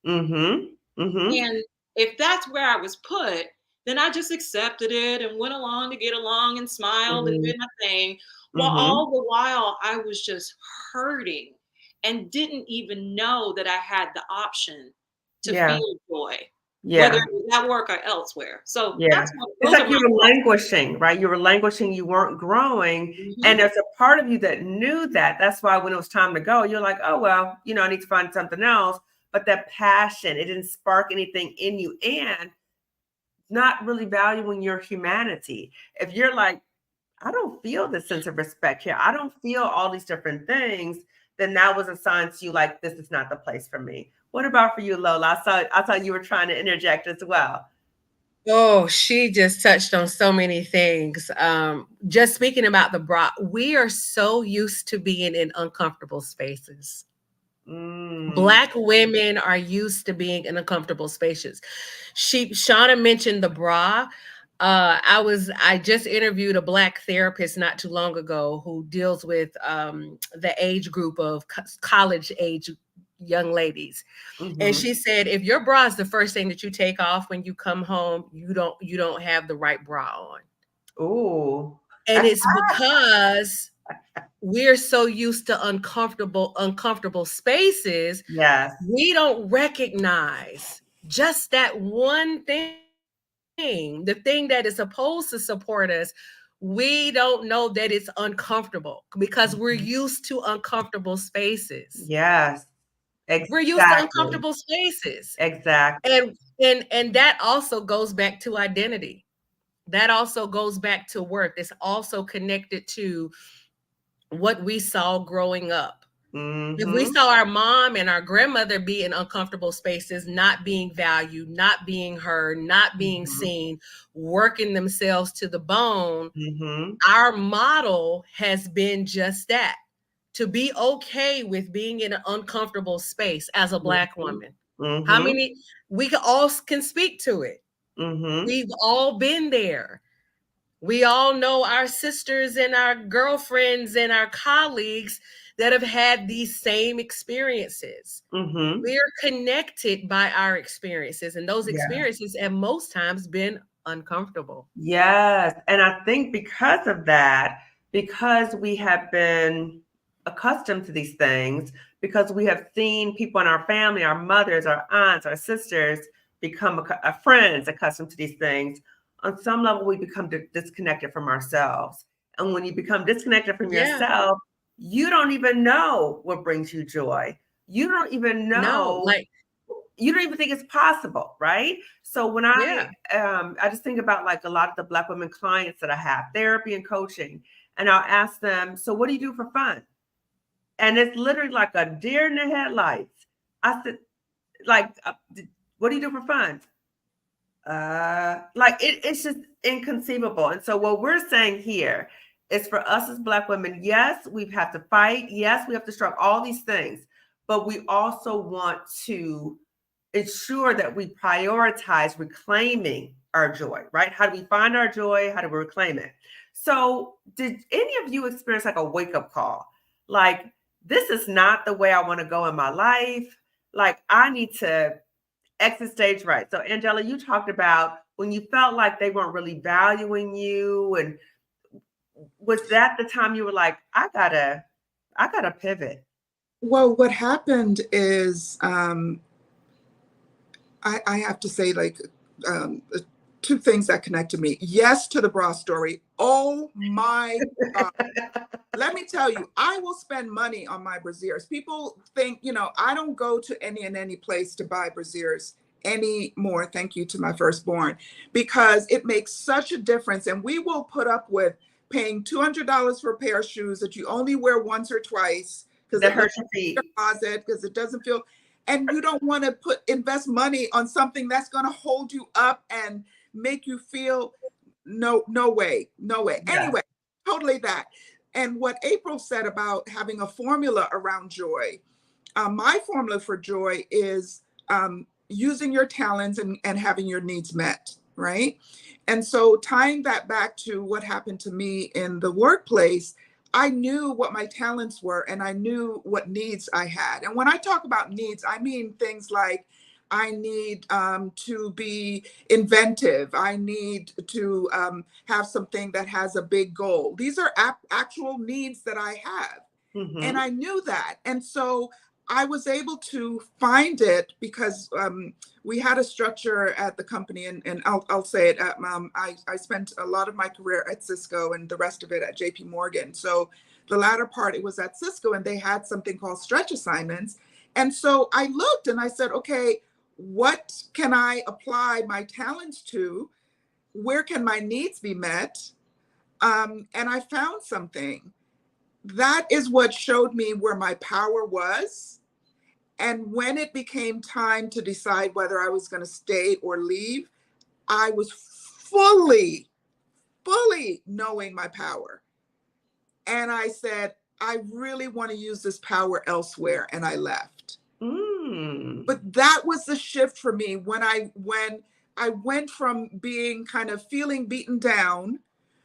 Mm-hmm. Mm-hmm. And if that's where I was put, then I just accepted it and went along to get along and smiled and Mm-hmm. did my thing. While Mm-hmm. all the while I was just hurting and didn't even know that I had the option to Yeah. feel joy, whether Yeah. it was at work or elsewhere. So Yeah. that's It's those are like my you were thoughts. languishing, right? You were languishing, you weren't growing. And Mhm. there's a part of you that knew that. That's why when it was time to go, you're like, oh, well, I need to find something else. But that passion, it didn't spark anything in you and not really valuing your humanity. If you're like, I don't feel this sense of respect here, I don't feel all these different things, then that was a sign to you like, this is not the place for me. What about for you, Lola? I saw you were trying to interject as well. Oh, she just touched on so many things. Just speaking about the bra, we are so used to being in uncomfortable spaces. Mm. Black women are used to being in uncomfortable spaces. Shauna mentioned the bra. I just interviewed a Black therapist not too long ago who deals with the age group of college age young ladies. And Mm-hmm. she said, if your bra is the first thing that you take off when you come home, you don't have the right bra on. Ooh. And it's because we're so used to uncomfortable spaces, Yes. we don't recognize just that one thing, the thing that is supposed to support us. We don't know that it's uncomfortable because we're Mhm. used to uncomfortable spaces. Yes. We're used to Exactly. uncomfortable spaces. Exactly. And that also goes back to identity. That also goes back to worth. It's also connected to what we saw growing up. If we Mm-hmm. saw our mom and our grandmother be in uncomfortable spaces, not being valued, not being heard, not being Mm-hmm. seen, working themselves to the bone, Mm-hmm. our model has been just that, to be okay with being in an uncomfortable space as a Black woman. How Mm-hmm. many, we all can speak to it. Mm-hmm. We've all been there. We all know our sisters and our girlfriends and our colleagues that have had these same experiences. Mm-hmm. We are connected by our experiences, and those Yeah. experiences have most times been uncomfortable. Yes. And I think because of that, because we have been accustomed to these things, because we have seen people in our family, our mothers, our aunts, our sisters become friends accustomed to these things, on some level, we become disconnected from ourselves. And when you become disconnected from Yeah, yourself, you don't even know what brings you joy. You don't even no, know, like, you don't even think it's possible, right? So when yeah, I just think about like a lot of the Black women clients that I have, therapy and coaching, and I'll ask them, so what do you do for fun? And it's literally like a deer in the headlights. I said, like, what do you do for fun? Like it's just inconceivable. And so what we're saying here is for us as Black women, yes, we have to fight. Yes, we have to struggle, all these things, but we also want to ensure that we prioritize reclaiming our joy, right? How do we find our joy? How do we reclaim it? So did any of you experience like a wake-up call? Like, this is not the way I want to go in my life. Like, I need to exit stage right. So Angela, you talked about when you felt like they weren't really valuing you. And was that the time you were like, I gotta pivot? Well, what happened is I have to say, like, um, two things that connected me. Yes, to the bra story. Oh my God. Let me tell you, I will spend money on my brasiers. People think, I don't go to any place to buy brasiers anymore. Thank you to my firstborn, because it makes such a difference. And we will put up with paying $200 for a pair of shoes that you only wear once or twice because That it looks hurt your in your feet. closet, because it doesn't feel, and you don't want to invest money on something that's going to hold you up and make you feel no way. Yeah. Anyway, totally that. And what April said about having a formula around joy, my formula for joy is using your talents and having your needs met. right? And so tying that back to what happened to me in the workplace, I knew what my talents were and I knew what needs I had. And when I talk about needs, I mean things like I need to be inventive. I need to have something that has a big goal. These are actual needs that I have. And I knew that. And so I was able to find it because we had a structure at the company, and I'll say it. I spent a lot of my career at Cisco and the rest of it at JP Morgan. So the latter part, it was at Cisco, and they had something called stretch assignments. And so I looked and I said, okay, what can I apply my talents to? Where can my needs be met? And I found something. That is what showed me where my power was. And when it became time to decide whether I was going to stay or leave, I was fully knowing my power. And I said, I really want to use this power elsewhere. And I left. But that was the shift for me when I went from being kind of feeling beaten down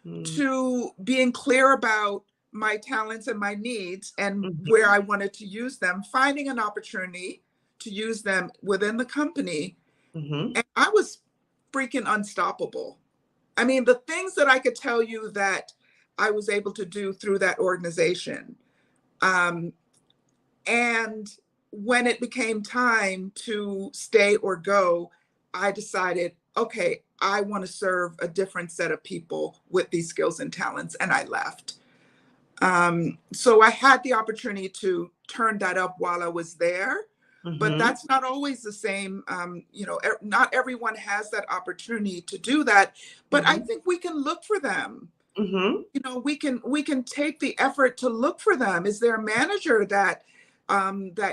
to being clear about my talents and my needs and where I wanted to use them, finding an opportunity to use them within the company. And I was freaking unstoppable. I mean, the things that I could tell you that I was able to do through that organization. And when it became time to stay or go, I decided, okay, I want to serve a different set of people with these skills and talents, and I left. So I had the opportunity to turn that up while I was there, but that's not always the same. Not everyone has that opportunity to do that, but I think we can look for them. We can take the effort to look for them. Is there a manager that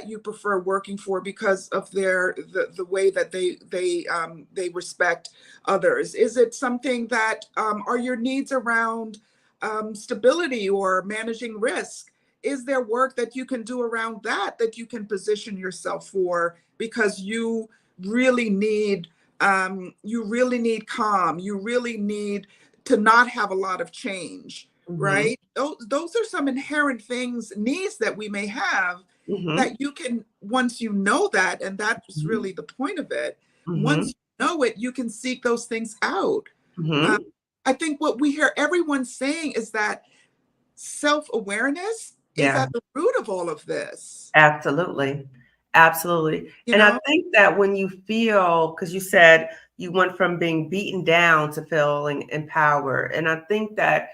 you prefer working for because of the way that they respect others? Is it something that are your needs around stability or managing risk? Is there work that you can do around that you can position yourself for because you really need calm, you really need to not have a lot of change, right? Those are some inherent things, needs that we may have that you can, once you know that, and that's really the point of it, once you know it, you can seek those things out. I think what we hear everyone saying is that self-awareness is at the root of all of this. Absolutely. Absolutely. And I think that when you feel, because you said you went from being beaten down to feeling empowered. And I think that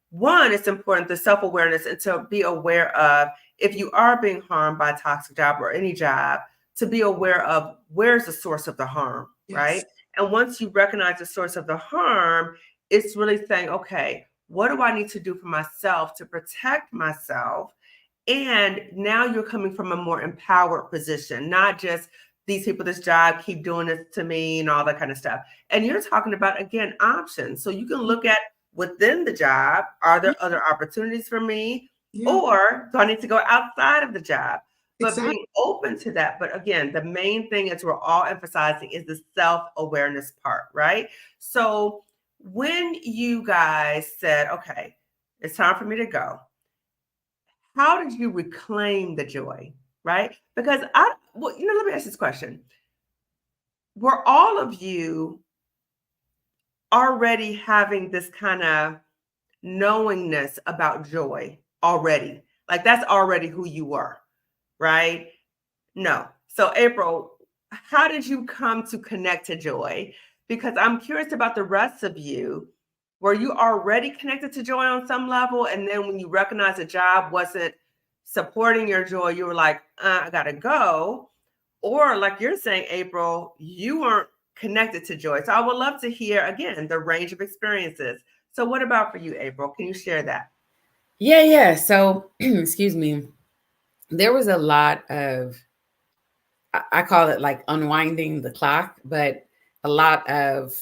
one, it's important, the self-awareness, and to be aware of if you are being harmed by a toxic job or any job, to be aware of where's the source of the harm, right? And once you recognize the source of the harm, it's really saying, okay, what do I need to do for myself to protect myself? And now you're coming from a more empowered position, not just these people, this job, keep doing this to me and all that kind of stuff. And you're talking about, again, options. So you can look at within the job, are there other opportunities for me? Or do I need to go outside of the job? But being open to that. But again, the main thing, as we're all emphasizing, is the self-awareness part, right? So when you guys said, okay, it's time for me to go, how did you reclaim the joy, right? Because let me ask this question. Were all of you already having this kind of knowingness about joy already? Like that's already who you were, right? No. So April, how did you come to connect to joy? Because I'm curious about the rest of you. Were you already connected to joy on some level? And then when you recognized the job wasn't supporting your joy, you were like, I gotta go. Or like you're saying, April, you weren't connected to joy. So I would love to hear, again, the range of experiences. So what about for you, April? Can you share that? Yeah. So, excuse me. There was a lot of, I call it like unwinding the clock, but a lot of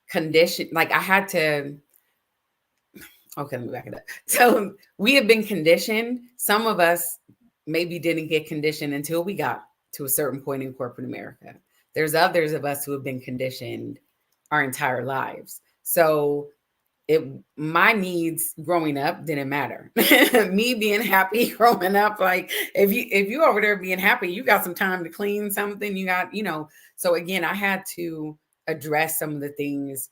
condition. Like I had to, okay, let me back it up. So we have been conditioned. Some of us maybe didn't get conditioned until we got to a certain point in corporate America. There's others of us who have been conditioned our entire lives. So my needs growing up didn't matter. Me being happy growing up, like if you over there being happy, you got some time to clean something, you got, so again, I had to address some of the things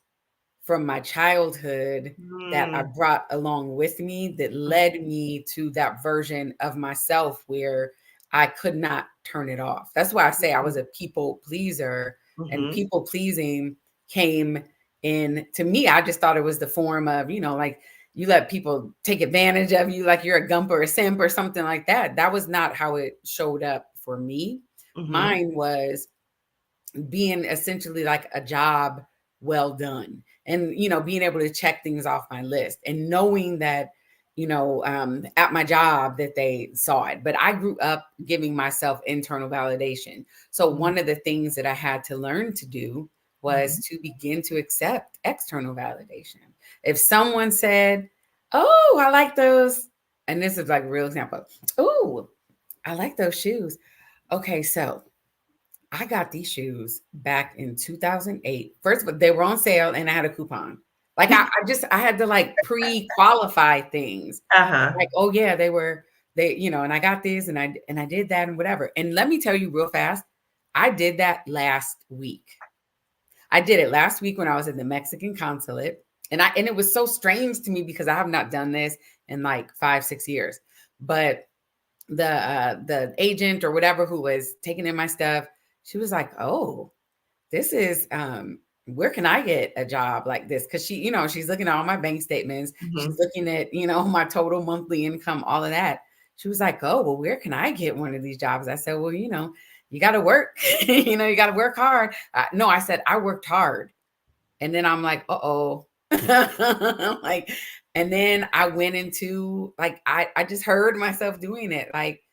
from my childhood that I brought along with me that led me to that version of myself where I could not turn it off. That's why I say I was a people pleaser, and people pleasing came in to me. I just thought it was the form of, like you let people take advantage of you, like you're a gump or a simp or something like that. That was not how it showed up for me. Mine was being essentially like a job well done, and being able to check things off my list, and knowing that at my job that they saw it. But I grew up giving myself internal validation. So one of the things that I had to learn to do was to begin to accept external validation. If someone said, "Oh, I like those," and this is like a real example, "Oh, I like those shoes." Okay, so I got these shoes back in 2008. First of all, they were on sale and I had a coupon. Like I had to like pre-qualify things. Like, oh yeah, and I got this and I did that and whatever. And let me tell you real fast, I did that last week. I did it last week when I was in the Mexican consulate. And it was so strange to me because I have not done this in like 5-6 years. But the agent or whatever who was taking in my stuff, she was like, "Oh, this is where can I get a job like this?" Because she's looking at all my bank statements. She's looking at, my total monthly income, all of that. She was like, "Oh, well, where can I get one of these jobs?" I said, "Well, you got to work, you got to work hard." No, I said, I worked hard. And then I'm like, uh-oh. Like, and then I went into like, I just heard myself doing it. Like,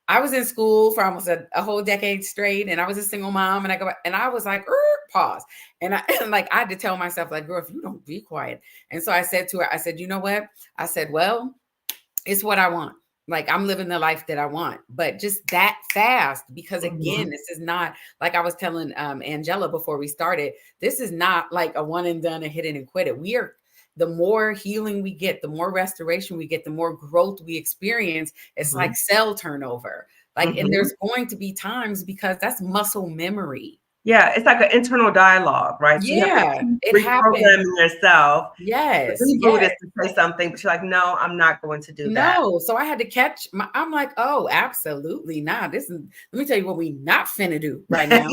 I was in school for almost a whole decade straight, and I was a single mom, and I was like, pause. And I had to tell myself, like, girl, if you don't be quiet. And so I said to her, I said, you know what? I said, well, it's what I want. Like, I'm living the life that I want, but just that fast, because again, this is not like I was telling Angela before we started, this is not like a one and done, a hit it and quit it. The more healing we get, the more restoration we get, the more growth we experience. It's like cell turnover. Like, and there's going to be times because that's muscle memory. Yeah, it's like an internal dialogue, right? So yeah, it happens. Reprogramming yourself. Yes. Reboot is to say something, but you're like, no, I'm not going to do that. No. So I had to catch I'm like, oh, absolutely not. Let me tell you what we not finna do right now.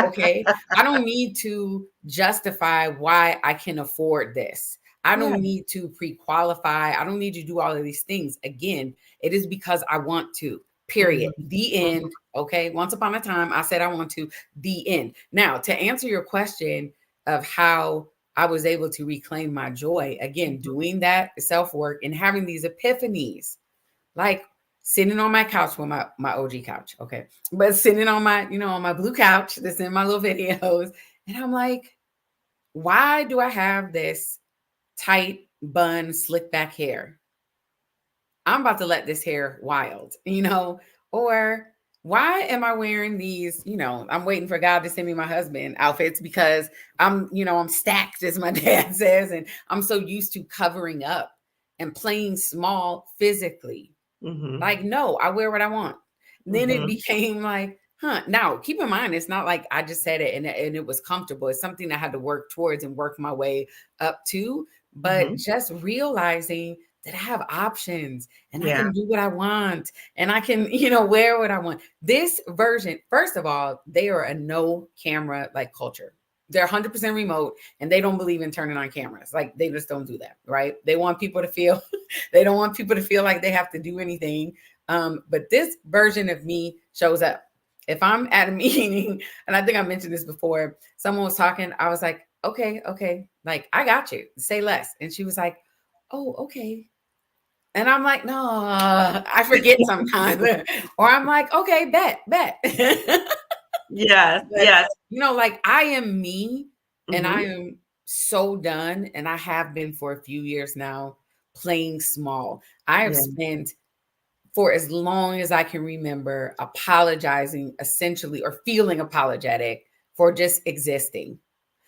Okay. I don't need to justify why I can afford this. I don't need to pre-qualify. I don't need to do all of these things. Again, it is because I want to. Period. The end. Okay. Once upon a time, I said I want to. The end. Now, to answer your question of how I was able to reclaim my joy, again, doing that self-work and having these epiphanies, like sitting on my couch with my OG couch. Okay. But sitting on my, on my blue couch that's in my little videos. And I'm like, why do I have this tight bun, slick back hair? I'm about to let this hair wild, or why am I wearing these, I'm waiting for God to send me my husband outfits because I'm stacked, as my dad says, and I'm so used to covering up and playing small physically. Like, no, I wear what I want. And then it became like, now keep in mind, it's not like I just said it and it was comfortable. It's something I had to work towards and work my way up to, but just realizing that I have options and I can do what I want and I can, wear what I want. This version, first of all, they are a no camera like culture. They're 100% remote and they don't believe in turning on cameras. Like, they just don't do that. Right. They want people to feel, they don't want people to feel like they have to do anything. But this version of me shows up. If I'm at a meeting, and I think I mentioned this before, someone was talking, I was like, okay. Like, I got you, say less. And she was like, oh, okay. And I'm like, no, I forget sometimes. Or I'm like, okay, bet. Yes. But, yes. Like, I am me and I am so done. And I have been for a few years now playing small. I have spent, for as long as I can remember, apologizing essentially or feeling apologetic for just existing.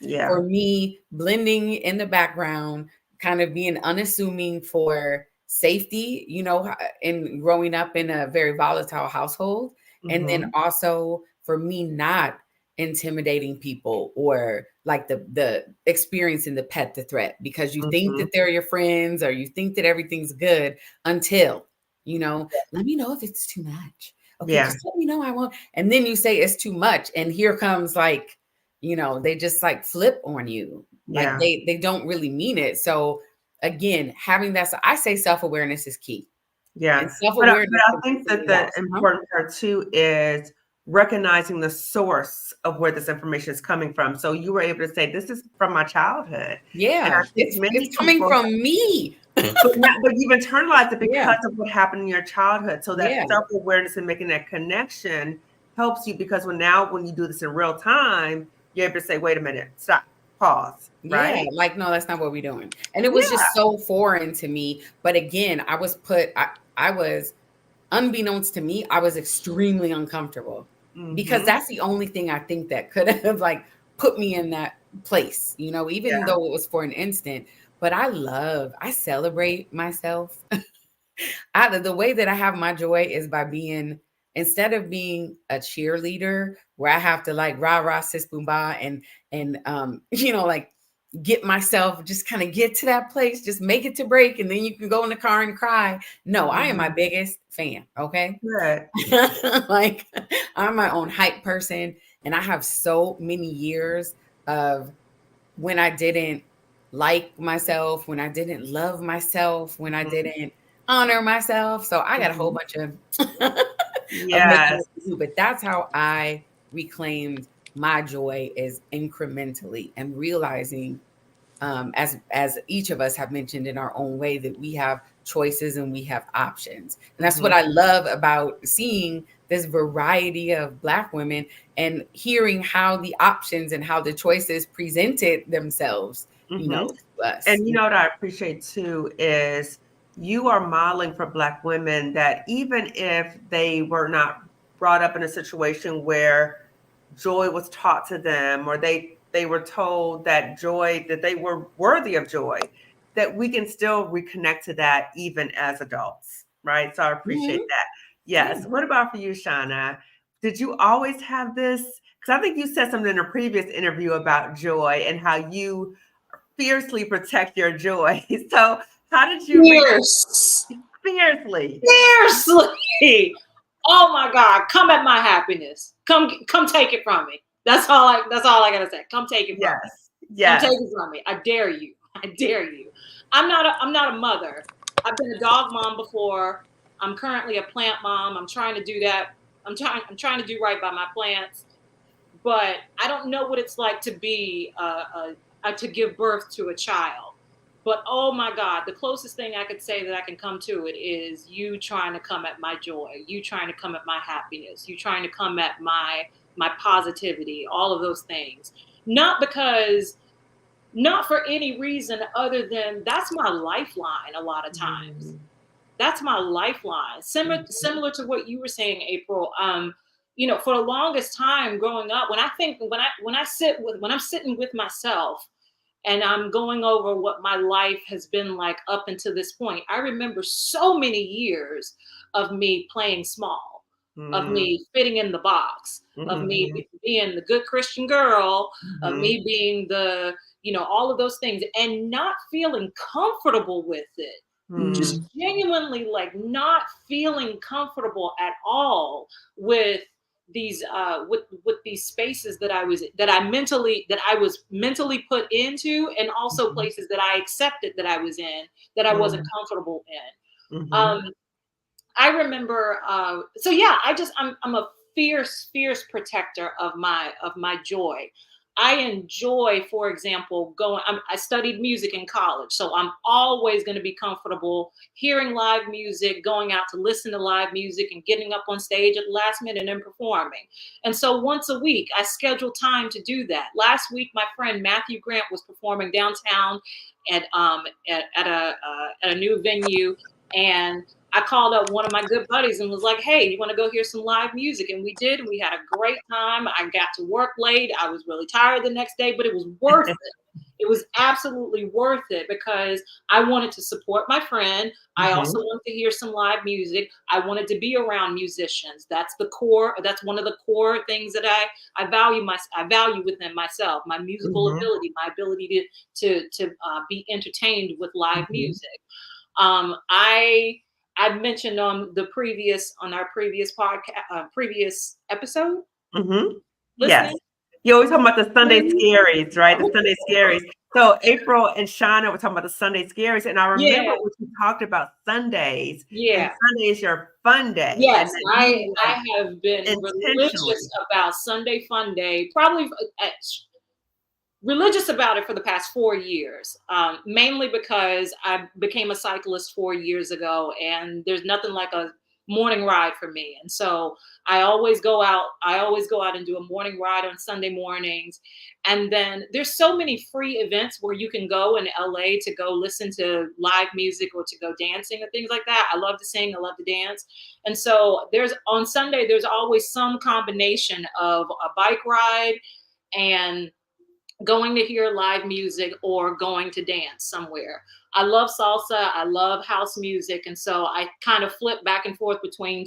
Yeah. For me, blending in the background, kind of being unassuming for safety, you know, and growing up in a very volatile household. And then also for me, not intimidating people or like the experiencing the pet the threat, because you think that they're your friends or you think that everything's good until, you know, let me know if it's too much. Okay, Yeah. just let me know I won't. And then you say it's too much. And here comes like, you know, they just like flip on you. Like Yeah. they don't really mean it. So again, having that, so I say self-awareness is key. Yeah. And But self-awareness I can be think that something the else. important part too is recognizing the source of where this information is coming from. So you were able to say, this is from my childhood. And I Yeah, think many it's coming people, from me. but you've internalized it because Yeah. of what happened in your childhood. So that Yeah. self-awareness and making that connection helps you, because when you do this in real time, you're able to say, wait a minute, stop, pause, Yeah, right? like, no, that's not what we're doing. And it was just so foreign to me. But again, I was, unbeknownst to me, I was extremely uncomfortable because that's the only thing I think that could have like put me in that place, you know, even though it was for an instant. But I celebrate myself. The way that I have my joy is by being, instead of being a cheerleader where I have to like rah rah sis boom ba and you know, like get myself, just kind of get to that place, just make it to break, and then you can go in the car and cry. No, I am my biggest fan. Okay. Good. Like I'm my own hype person. And I have so many years of when I didn't like myself, when I didn't love myself, when I didn't honor myself. So I got a whole bunch of making Yes. it to do, but that's how I reclaimed my joy, is incrementally and realizing, as each of us have mentioned in our own way, that we have choices and we have options. And that's what I love about seeing this variety of Black women and hearing how the options and how the choices presented themselves, you know, to us. And you know what I appreciate too is you are modeling for Black women that even if they were not brought up in a situation where joy was taught to them, or they were told that they were worthy of joy, that we can still reconnect to that even as adults, right? So I appreciate that. Yes. What about for you, Shauna? Did you always have this? Because I think you said something in a previous interview about joy and how you fiercely protect your joy. So how did you fiercely? Fiercely. Oh my God. Come at my happiness. Come take it from me. That's all I gotta say. Come take it from me. Come take it from me. I dare you. I dare you. I'm not a mother. I've been a dog mom before. I'm currently a plant mom. I'm trying to do that. I'm trying to do right by my plants. But I don't know what it's like to be to give birth to a child. But oh my God, the closest thing I could say that I can come to it is you trying to come at my joy, you trying to come at my happiness, you trying to come at my positivity, all of those things. Not for any reason other than that's my lifeline a lot of times. That's my lifeline. Similar to what you were saying, April. You know, for the longest time growing up, when I'm sitting with myself and I'm going over what my life has been like up until this point, I remember so many years of me playing small, of me fitting in the box, of me being the good Christian girl, of me being the, you know, all of those things, and not feeling comfortable with it. Just genuinely like not feeling comfortable at all with these with these spaces that I was mentally put into, and also places that I accepted that I was in that I wasn't comfortable in. I remember so yeah, I'm a fierce protector of my joy. I enjoy, for example, I studied music in college, so I'm always going to be comfortable hearing live music, going out to listen to live music, and getting up on stage at the last minute and performing. And so once a week, I schedule time to do that. Last week, my friend Matthew Grant was performing downtown at a new venue. And I called up one of my good buddies and was like, hey, you want to go hear some live music? And we did. We had a great time. I got to work late. I was really tired the next day, but it was worth it. It was absolutely worth it because I wanted to support my friend. I also wanted to hear some live music. I wanted to be around musicians. That's the core. That's one of the core things that I value within myself, my musical ability, my ability to be entertained with live music. I mentioned on our previous podcast, previous episode. Yes. You always talking about the Sunday scaries, right? The Sunday scaries. So April and Shauna were talking about the Sunday scaries. And I remember when you talked about Sundays. Yeah. And Sunday is your fun day. Yes, I have been religious about Sunday Fun Day, probably religious about it for the past 4 years, mainly because I became a cyclist 4 years ago, and there's nothing like a morning ride for me. And so I always go out and do a morning ride on Sunday mornings. And then there's so many free events where you can go in LA to go listen to live music or to go dancing and things like that. I love to sing, I love to dance. And so on Sunday, there's always some combination of a bike ride and going to hear live music or going to dance somewhere. I love salsa. I love house music. And so I kind of flip back and forth between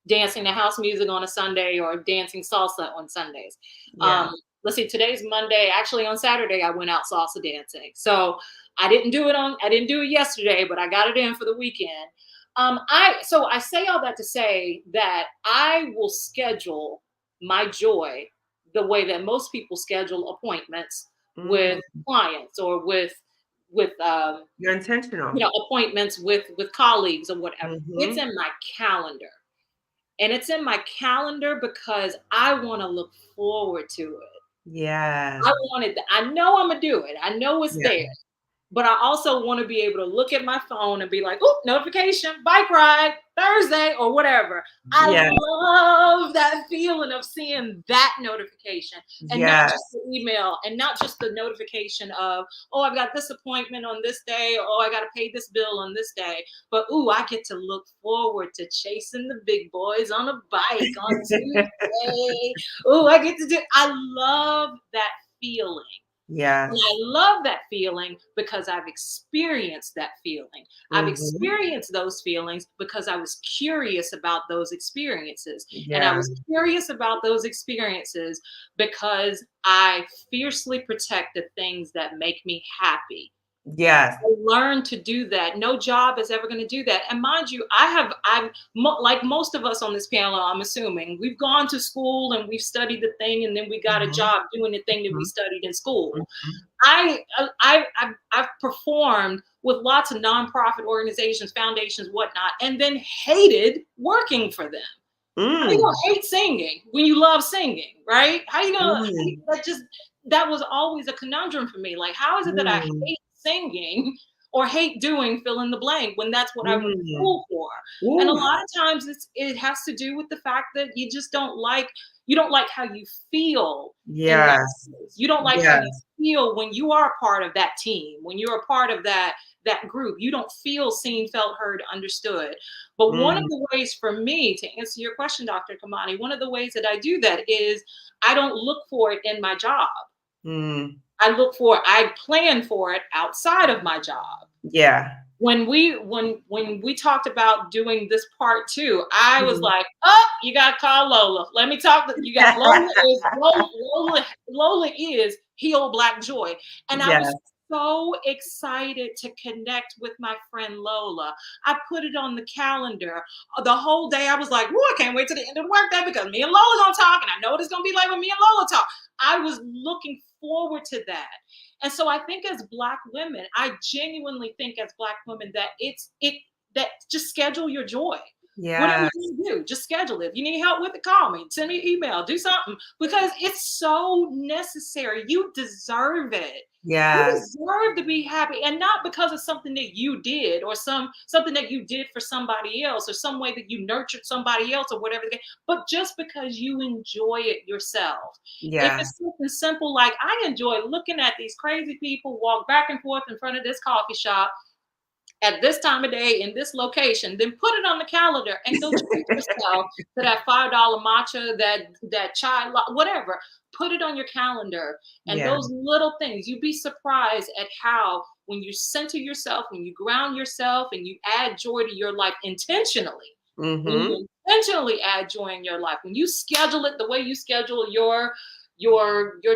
dancing to house music on a Sunday or dancing salsa on Sundays. Let's see, today's Monday. Actually, on Saturday, I went out salsa dancing. So I didn't do it yesterday, but I got it in for the weekend. I say all that to say that I will schedule my joy the way that most people schedule appointments with clients or with you're intentional, appointments with colleagues or whatever. It's in my calendar, and it's in my calendar because I want to look forward to it. Yeah, I know I'm gonna do it. I know it's there. But I also want to be able to look at my phone and be like, oh, notification, bike ride, Thursday, or whatever. I love that feeling of seeing that notification and not just the email and not just the notification of, oh, I've got this appointment on this day, or oh, I got to pay this bill on this day. But, ooh, I get to look forward to chasing the big boys on a bike on Tuesday. Ooh, I love that feeling. Yeah. And I love that feeling because I've experienced that feeling. I've experienced those feelings because I was curious about those experiences. And I was curious about those experiences because I fiercely protect the things that make me happy. Yes. I learned to do that. No job is ever going to do that. And mind you, I'm like most of us on this panel, I'm assuming we've gone to school and we've studied the thing, and then we got a job doing the thing that we studied in school. I've performed with lots of nonprofit organizations, foundations, whatnot, and then hated working for them. How you gonna hate singing when you love singing, right? How you gonna that was always a conundrum for me. Like, how is it that I hate singing or hate doing fill in the blank when that's what I went to school for? And a lot of times it has to do with the fact that you just don't like how you feel. Yeah. You don't like how you feel when you are a part of that team, when you're a part of that group. You don't feel seen, felt, heard, understood. But one of the ways for me to answer your question, Dr. Kamani, one of the ways that I do that is I don't look for it in my job. I plan for it outside of my job. Yeah. When we talked about doing this part 2, I was like, oh, you got to call Lola. Let me talk. Lola is Heal Black Joy. And I was so excited to connect with my friend Lola. I put it on the calendar. The whole day I was like, I can't wait to the end of the workday because me and Lola gonna talk, and I know what it's gonna be like when me and Lola talk. I was looking forward to that. And so I think as Black women, I genuinely think as Black women that that just schedule your joy. Whatever you do, just schedule it. If you need help with it, call me, send me an email, do something, because it's so necessary. You deserve it. You deserve to be happy, and not because of something that you did or something that you did for somebody else or some way that you nurtured somebody else or whatever, but just because you enjoy it yourself. If it's something simple like I enjoy looking at these crazy people walk back and forth in front of this coffee shop, at this time of day in this location, then put it on the calendar and go treat yourself to that $5 matcha, that chai, whatever. Put it on your calendar. And Yeah. those little things, you'd be surprised at how when you center yourself, when you ground yourself and you add joy to your life intentionally, when you intentionally add joy in your life, when you schedule it the way you schedule your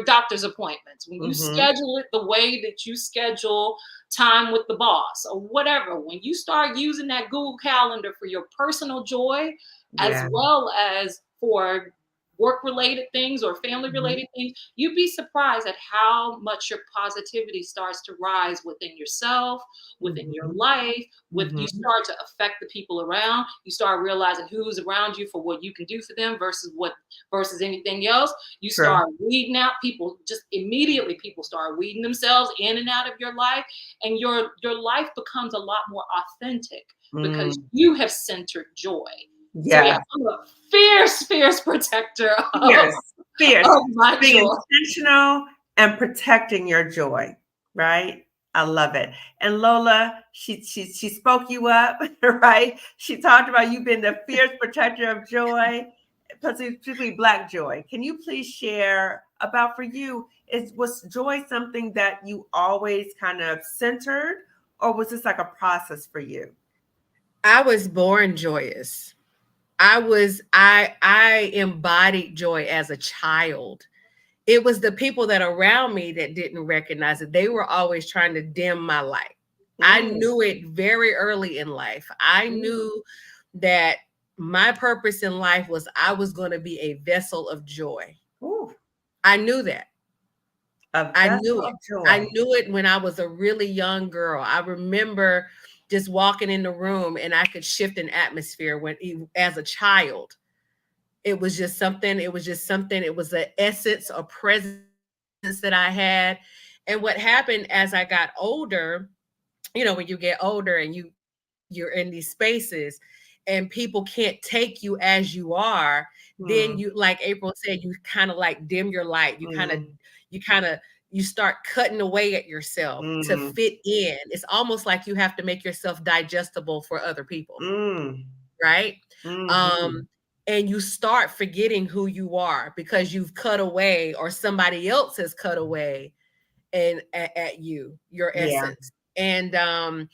doctor's appointments, when you schedule it the way that you schedule time with the boss or whatever, when you start using that Google Calendar for your personal joy as well as for work-related things or family-related things, you'd be surprised at how much your positivity starts to rise within yourself, within your life, you start to affect the people around. You start realizing who's around you for what you can do for them versus anything else. You start weeding out people, just immediately people start weeding themselves in and out of your life, and your life becomes a lot more authentic because you have centered joy. So yeah, I'm a fierce protector of my being joy. intentional and protecting your joy, right? I love it. And Lola, she spoke you up, right? She talked about you being the fierce protector of joy, particularly Black joy. Can you please share about, for you, was joy something that you always kind of centered, or was this like a process for you? I was born joyous. I embodied joy as a child. It was the people that around me that didn't recognize it. They were always trying to dim my light. I knew it very early in life. I knew that my purpose in life was I was going to be a vessel of joy. I knew that. I knew it. I knew it when I was a really young girl. I remember just walking in the room and I could shift an atmosphere as a child. It was just something. It was an essence, a presence that I had. And what happened as I got older, when you get older and you're in these spaces and people can't take you as you are, then you, like April said, you kind of like dim your light. You start cutting away at yourself to fit in. It's almost like you have to make yourself digestible for other people. Right? And you start forgetting who you are because you've cut away, or somebody else has cut away and at your essence. And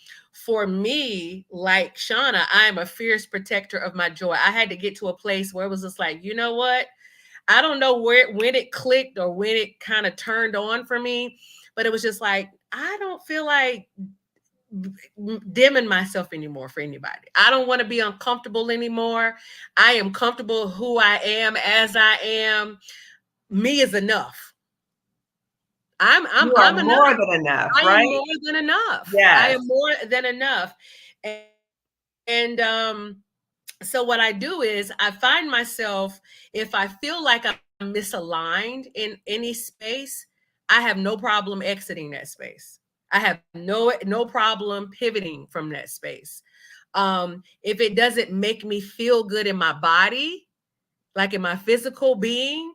for me, like Shauna, I'm a fierce protector of my joy. I had to get to a place where it was just like, you know what? I don't know when it clicked or when it kind of turned on for me, but it was just like, I don't feel like dimming myself anymore for anybody. I don't want to be uncomfortable anymore. I am comfortable who I am as I am. Me is enough. I'm more than enough, right? I am more than enough. Yes. I am more than enough. And so what I do is I find myself, if I feel like I'm misaligned in any space, I have no problem exiting that space. I have no problem pivoting from that space. If it doesn't make me feel good in my body, like in my physical being,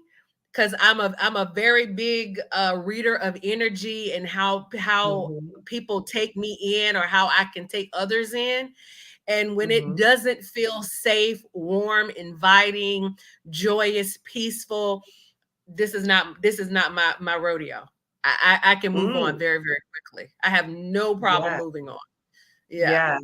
because I'm a very big reader of energy and how people take me in or how I can take others in. And when it doesn't feel safe, warm, inviting, joyous, peaceful, this is not my rodeo. I can move on very, very quickly. I have no problem moving on. Yes.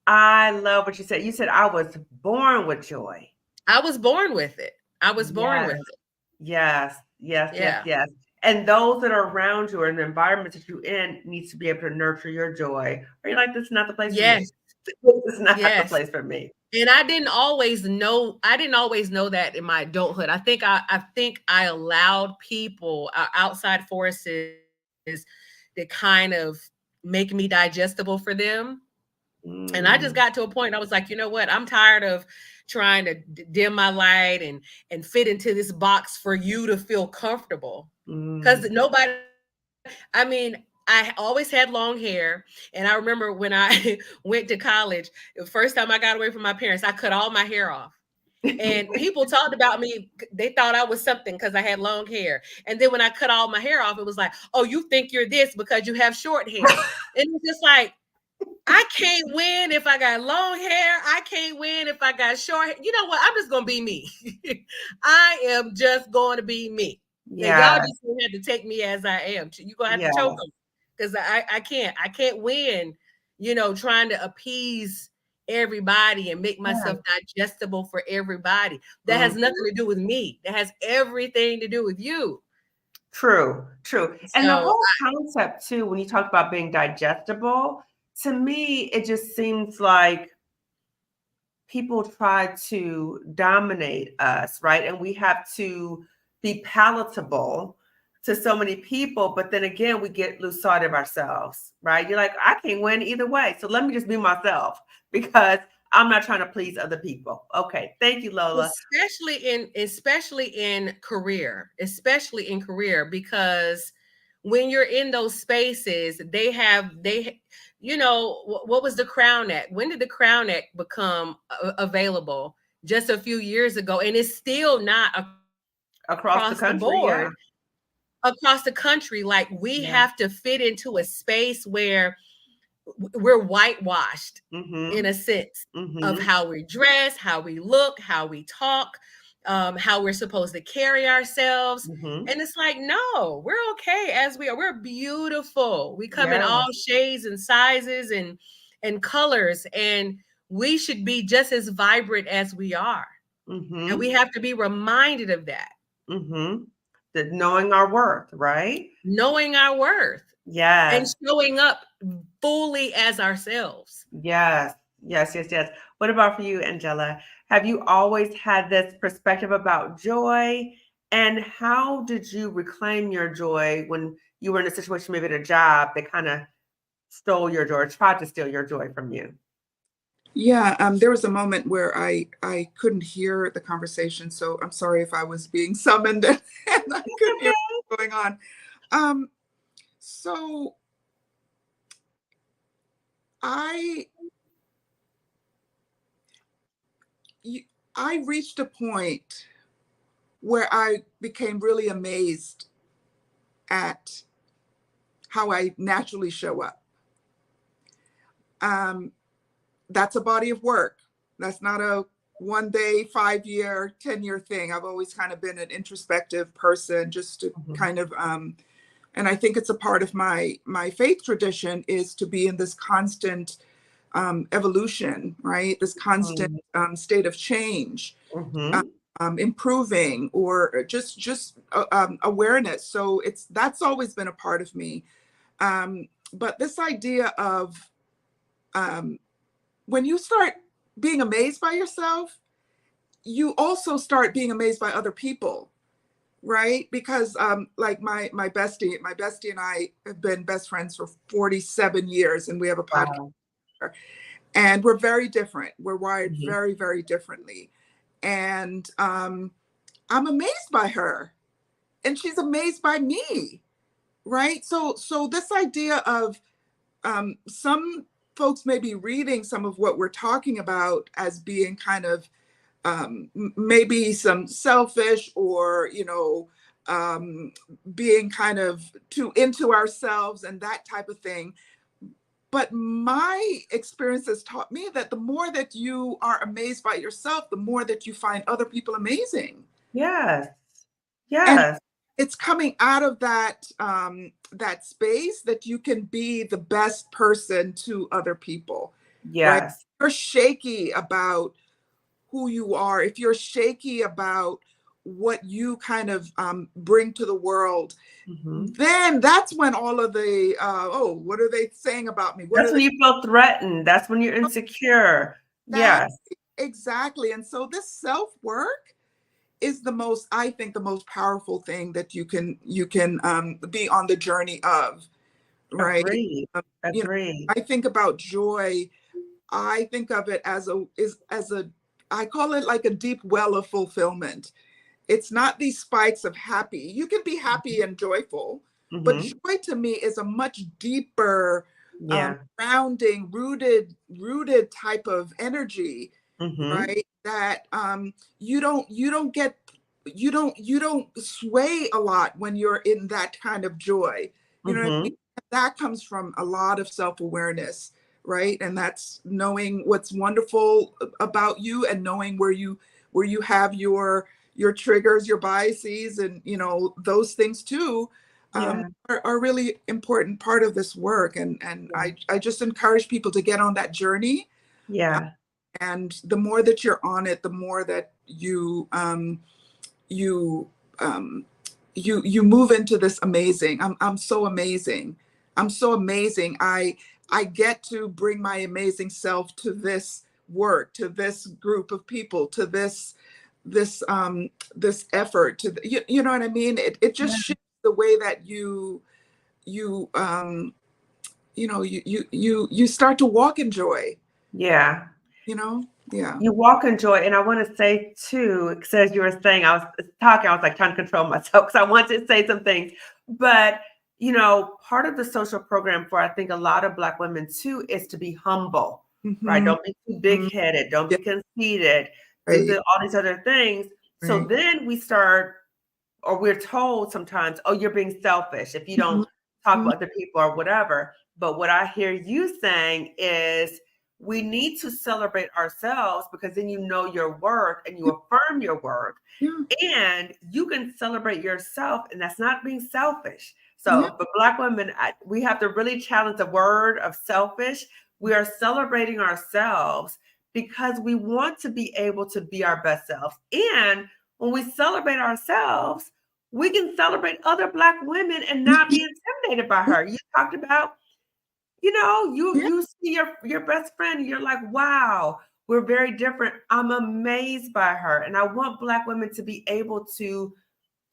I love what you said. You said, I was born with joy. I was born with it. I was born with it. Yes. And those that are around you or in the environment that you're in needs to be able to nurture your joy. Or you're like, this is not the place for me. This is not the place for me. And I didn't always know that in my adulthood. I think I allowed people, outside forces, to kind of make me digestible for them. And I just got to a point, I was like, you know what? I'm tired of trying to dim my light and fit into this box for you to feel comfortable. Because I always had long hair. And I remember when I went to college, the first time I got away from my parents, I cut all my hair off. And people talked about me. They thought I was something because I had long hair. And then when I cut all my hair off, it was like, oh, you think you're this because you have short hair. And it's just like, I can't win if I got long hair. I can't win if I got short hair. You know what? I'm just going to be me. I am just going to be me. And y'all Yeah. just gonna have to take me as I am. You're going to have Yeah. to choke them because I can't win, trying to appease everybody and make myself digestible for everybody. That has nothing to do with me. That has everything to do with you. True. And the So whole concept too, when you talk about being digestible, to me, it just seems like people try to dominate us, right? And we have to be palatable to so many people. But then again, we lose sight of ourselves, right? You're like, I can't win either way. So let me just be myself because I'm not trying to please other people. Okay. Thank you, Lola. especially in career, because when you're in those spaces, what was the Crown Act? When did the Crown Act become available? Just a few years ago, and it's still not across the country, board, across the country. Like we have to fit into a space where we're whitewashed in a sense of how we dress, how we look, how we talk, how we're supposed to carry ourselves. And it's like, no, we're okay as we are. We're beautiful. We come in all shades and sizes and colors, and we should be just as vibrant as we are. And we have to be reminded of that. That knowing our worth, right? Knowing our worth. Yes. And showing up fully as ourselves. Yes. What about for you, Angela? Have you always had this perspective about joy? And how did you reclaim your joy when you were in a situation, maybe at a job, that kind of stole your joy, or tried to steal your joy from you? Yeah, there was a moment where I couldn't hear the conversation, so I'm sorry if I was being summoned and I couldn't hear what was going on. So I reached a point where I became really amazed at how I naturally show up. That's a body of work. That's not a 1 day, 5 year, 10-year thing. I've always kind of been an introspective person, just to kind of, and I think it's a part of my faith tradition, is to be in this constant evolution, right? This constant state of change, improving, or just awareness. So that's always been a part of me. But this idea of when you start being amazed by yourself, you also start being amazed by other people, right? Because like my bestie and I have been best friends for 47 years, and we have a podcast. Wow. And we're very different. We're wired very, very differently. And I'm amazed by her, and she's amazed by me, right? So this idea of some folks may be reading some of what we're talking about as being kind of maybe some selfish, or being kind of too into ourselves and that type of thing. But my experience has taught me that the more that you are amazed by yourself, the more that you find other people amazing. Yes. And it's coming out of that that space that you can be the best person to other people. Yes. Right? If you're shaky about who you are, if you're shaky about what you kind of bring to the world, then that's when all of the what are they saying about me? That's when you feel threatened. That's when you're insecure. Yes, exactly. And so this self-work is I think the most powerful thing that you can be on the journey of, right? Agreed. I think about joy. I think of it as I call it like a deep well of fulfillment. It's not these spikes of happy. You can be happy and joyful, but joy to me is a much deeper, grounding, rooted type of energy, right? That you don't sway a lot when you're in that kind of joy. You know what I mean? That comes from a lot of self-awareness, right? And that's knowing what's wonderful about you and knowing where you have your triggers, your biases, and those things too, Yeah. are really important part of this work. And I just encourage people to get on that journey. Yeah. And the more that you're on it, the more that you move into this amazing. I'm so amazing. I'm so amazing. I get to bring my amazing self to this work, to this group of people, to this effort, to you know what I mean? It just shifts the way that you start to walk in joy. Yeah. Yeah. You walk in joy. And I want to say too, because as you were saying, I was talking, I was like trying to control myself because I wanted to say some things. But, part of the social program for, I think, a lot of Black women too, is to be humble, right? Don't be too big headed. Don't be conceited. Do Right. all these other things. So Right. then we start, or we're told sometimes, oh, you're being selfish if you don't talk about other people or whatever. But what I hear you saying is we need to celebrate ourselves, because then you know your worth and you affirm your worth. Yeah. And you can celebrate yourself, and that's not being selfish. Yeah. So, but Black women, we have to really challenge the word of selfish. We are celebrating ourselves because we want to be able to be our best selves. And when we celebrate ourselves, we can celebrate other Black women and not be intimidated by her. You talked about, you see your best friend, and you're like, wow, we're very different. I'm amazed by her. And I want Black women to be able to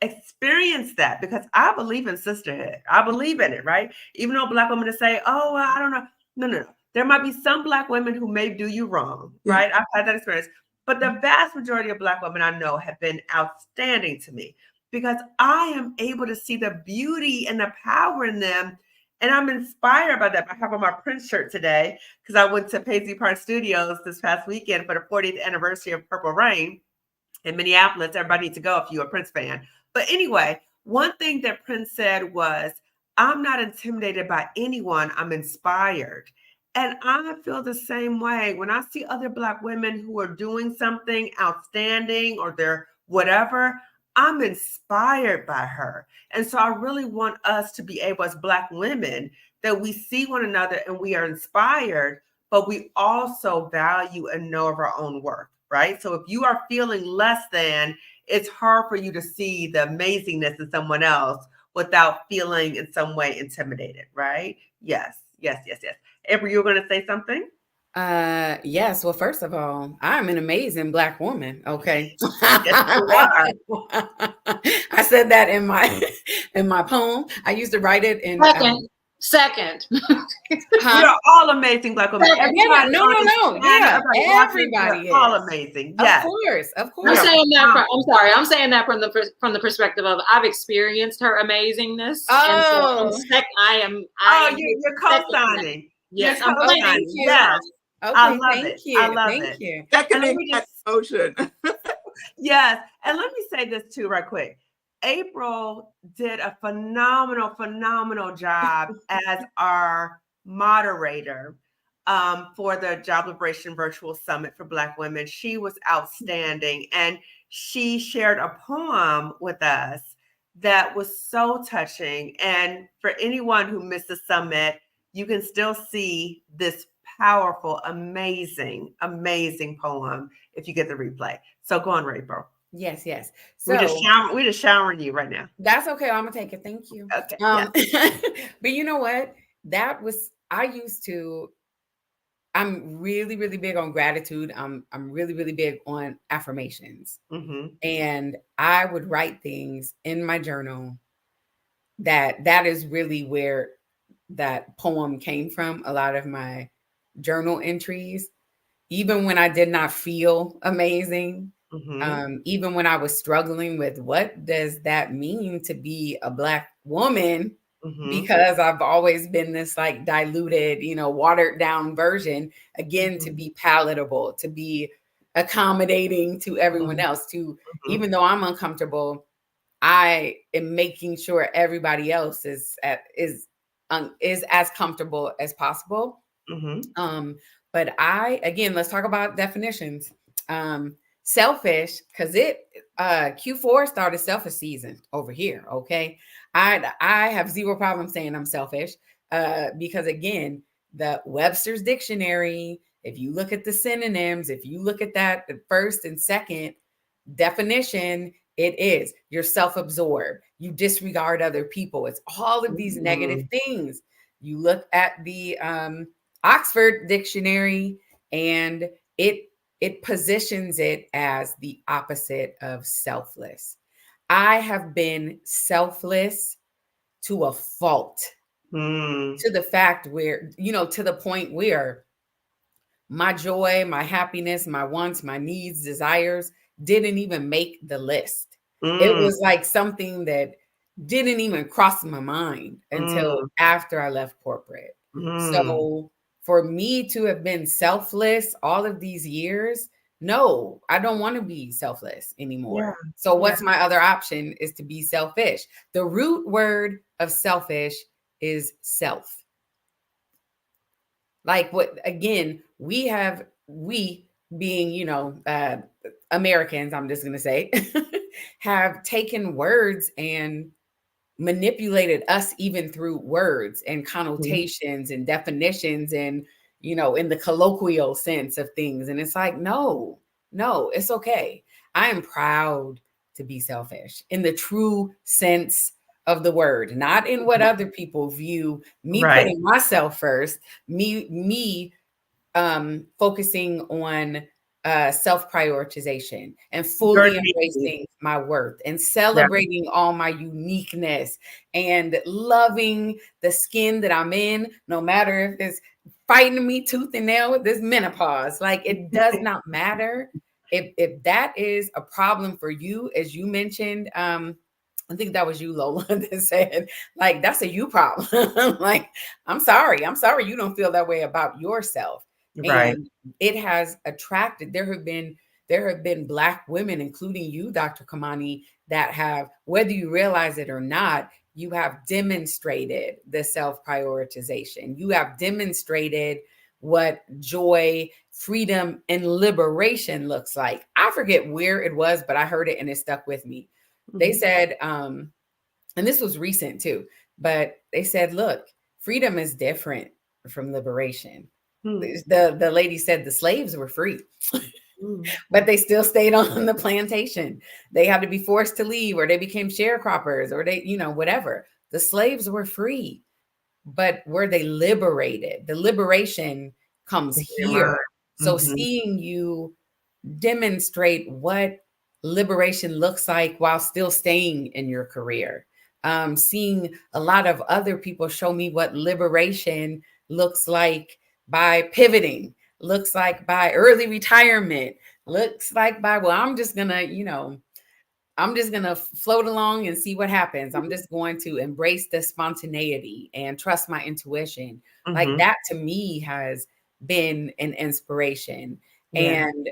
experience that, because I believe in sisterhood. I believe in it, right? Even though Black women say, oh, well, I don't know. No. There might be some Black women who may do you wrong, right? I've had that experience. But the vast majority of Black women I know have been outstanding to me, because I am able to see the beauty and the power in them. And I'm inspired by that. I have on my Prince shirt today because I went to Paisley Park Studios this past weekend for the 40th anniversary of Purple Rain in Minneapolis. Everybody needs to go if you're a Prince fan. But anyway, one thing that Prince said was, I'm not intimidated by anyone. I'm inspired. And I feel the same way when I see other Black women who are doing something outstanding, or they're whatever. I'm inspired by her. And so I really want us to be able, as Black women, that we see one another and we are inspired, but we also value and know of our own worth, right? So if you are feeling less than, it's hard for you to see the amazingness in someone else without feeling in some way intimidated, right? Yes. April, you were going to say something? Yes. Well, first of all, I'm an amazing Black woman. Okay. Yes, you are. I said that in my poem. I used to write it in Second. We are all amazing Black women. Everybody no. Yeah, everybody is all amazing. Yes. Of course. I'm saying that from the perspective of, I've experienced her amazingness. Oh. And so You're co-signing. Yes, I'm co-signing. Yes. Okay, I love it. I love it. You. Seconding that motion. Yes. And let me say this too, right quick. April did a phenomenal job as our moderator for the Job Liberation Virtual Summit for Black Women. She was outstanding. And she shared a poem with us that was so touching. And for anyone who missed the summit, you can still see this powerful, amazing poem if you get the replay. So go on, April. Yes. So we're just showering you right now. That's okay. I'm gonna take it. Thank you. Okay. But you know what? I'm really, really big on gratitude. I'm really, really big on affirmations. Mm-hmm. And I would write things in my journal that is really where that poem came from. A lot of my journal entries, even when I did not feel amazing, even when I was struggling with what does that mean to be a Black woman, because I've always been this like diluted, watered down version, again, to be palatable, to be accommodating to everyone else, to even though I'm uncomfortable, I am making sure everybody else is as comfortable as possible. But again, let's talk about definitions. Selfish, because Q4 started selfish season over here. Okay. I have zero problem saying I'm selfish, because again, the Webster's dictionary, if you look at the synonyms, if you look at that the first and second definition, it is you're self-absorbed, you disregard other people. It's all of these negative things. You look at the Oxford dictionary, and it positions it as the opposite of selfless. I have been selfless to a fault, to the fact where, to the point where my joy, my happiness, my wants, my needs, desires didn't even make the list. It was like something that didn't even cross my mind until after I left corporate. So for me to have been selfless all of these years, no, I don't want to be selfless anymore. So what's my other option is to be selfish. The root word of selfish is self. Like what, again, we being, Americans, I'm just going to say, have taken words and manipulated us even through words and connotations and definitions and, in the colloquial sense of things. And it's like, no, it's okay. I am proud to be selfish in the true sense of the word, not in what other people view me putting myself first, me focusing on self-prioritization and fully embracing my worth and celebrating all my uniqueness and loving the skin that I'm in, no matter if it's fighting me tooth and nail with this menopause. Like, it does not matter. If that is a problem for you, as you mentioned, I think that was you, Lola, that said, like, that's a you problem. Like, I'm sorry you don't feel that way about yourself. And it has attracted, there have been Black women, including you, Dr. Kamani, that have, whether you realize it or not, you have demonstrated the self-prioritization. You have demonstrated what joy, freedom, and liberation looks like. I forget where it was, but I heard it and it stuck with me. They said, and this was recent too, but they said, look, freedom is different from liberation. The lady said the slaves were free, but they still stayed on the plantation. They had to be forced to leave, or they became sharecroppers, or they, whatever. The slaves were free, but were they liberated? The liberation comes here. So seeing you demonstrate what liberation looks like while still staying in your career, seeing a lot of other people show me what liberation looks like by pivoting, looks like by early retirement, looks like by, well, I'm just gonna float along and see what happens. I'm just going to embrace the spontaneity and trust my intuition. Like, that to me has been an inspiration. And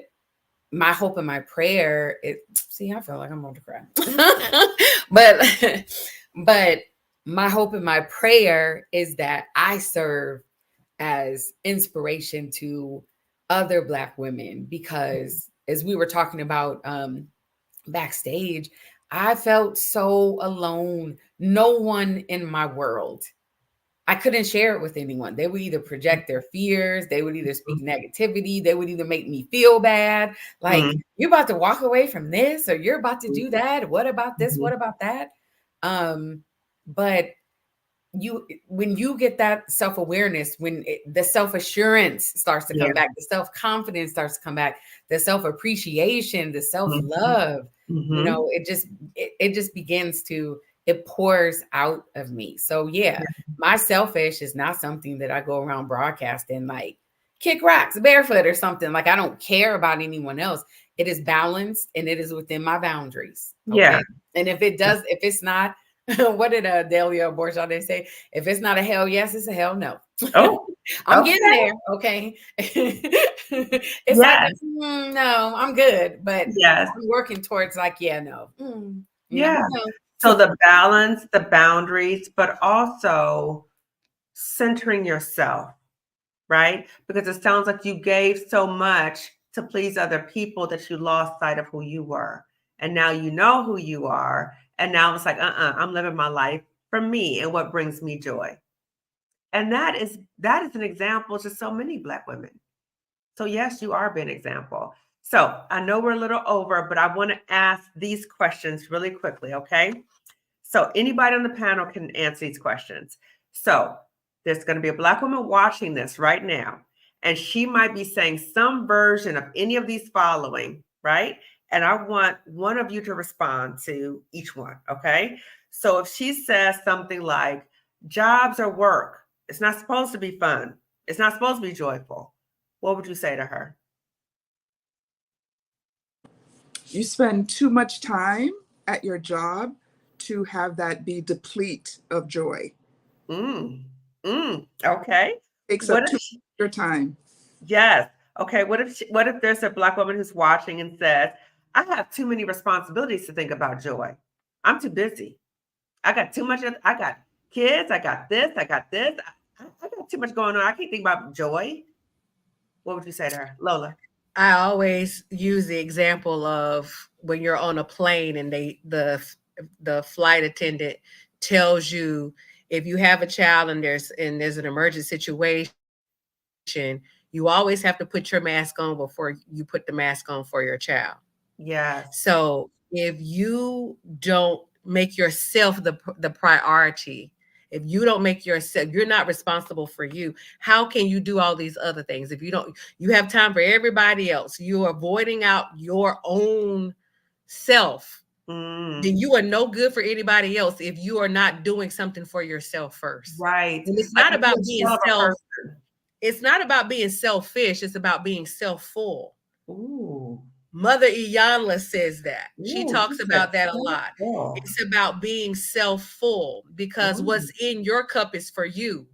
my hope and my prayer is, see, I feel like I'm about to cry. but my hope and my prayer is that I serve as inspiration to other Black women, because as we were talking about backstage, I felt so alone. No one in my world, I couldn't share it with anyone. They would either project their fears, they would either speak negativity, they would either make me feel bad. Like, you're about to walk away from this, or you're about to do that. What about this? What about that? But when you get that self-awareness, when the self-assurance starts to come back, the self-confidence starts to come back, the self-appreciation, the self-love, it just begins to, it pours out of me. So my selfish is not something that I go around broadcasting like kick rocks barefoot or something. Like, I don't care about anyone else. It is balanced and it is within my boundaries. Okay? And if it's not, what did Delia Borjade say? If it's not a hell yes, it's a hell no. Oh, I'm getting there. Okay. It's like, no, I'm good. But I'm working towards like, no. So the balance, the boundaries, but also centering yourself, right? Because it sounds like you gave so much to please other people that you lost sight of who you were. And now you know who you are. And now it's like, I'm living my life for me and what brings me joy. And that is an example to so many Black women. So yes, you are being an example. So I know we're a little over, but I want to ask these questions really quickly, okay? So anybody on the panel can answer these questions. So there's going to be a Black woman watching this right now, and she might be saying some version of any of these following, right? And I want one of you to respond to each one, okay? So if she says something like, jobs are work, it's not supposed to be fun, it's not supposed to be joyful, what would you say to her? You spend too much time at your job to have that be deplete of joy. Okay. Takes What up if too much of your time. Yes. Okay. What if there's a Black woman who's watching and says, I have too many responsibilities to think about joy. I'm too busy. I got too much. I got kids. I got this. I got this. I got too much going on. I can't think about joy. What would you say to her, Lola? I always use the example of when you're on a plane and the flight attendant tells you if you have a child and there's an emergency situation, you always have to put your mask on before you put the mask on for your child. Yes. So if you don't make yourself the priority, if you don't make yourself, you're not responsible for you. How can you do all these other things? If you have time for everybody else, you're avoiding out your own self, then you are no good for anybody else if you are not doing something for yourself first. Right. And it's Like not about being it's not about being selfish. It's about being self-full. Ooh. Mother Iyanla says that. She Ooh, talks she about said that a lot. self-full. It's about being self-full because what's in your cup is for you.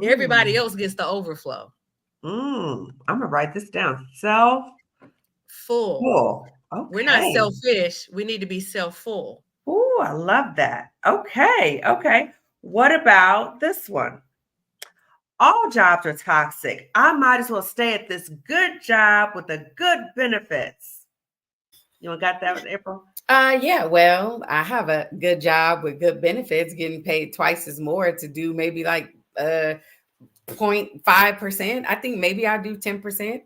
Everybody else gets the overflow. I'm gonna write this down. Self-full. Okay. We're not selfish. We need to be self-full. Ooh, I love that. Okay. Okay. What about this one? All jobs are toxic. I might as well stay at this good job with the good benefits. You got that, April? Yeah, well, I have a good job with good benefits, getting paid twice as more to do maybe like 0.5%. I think maybe I'll do 10%.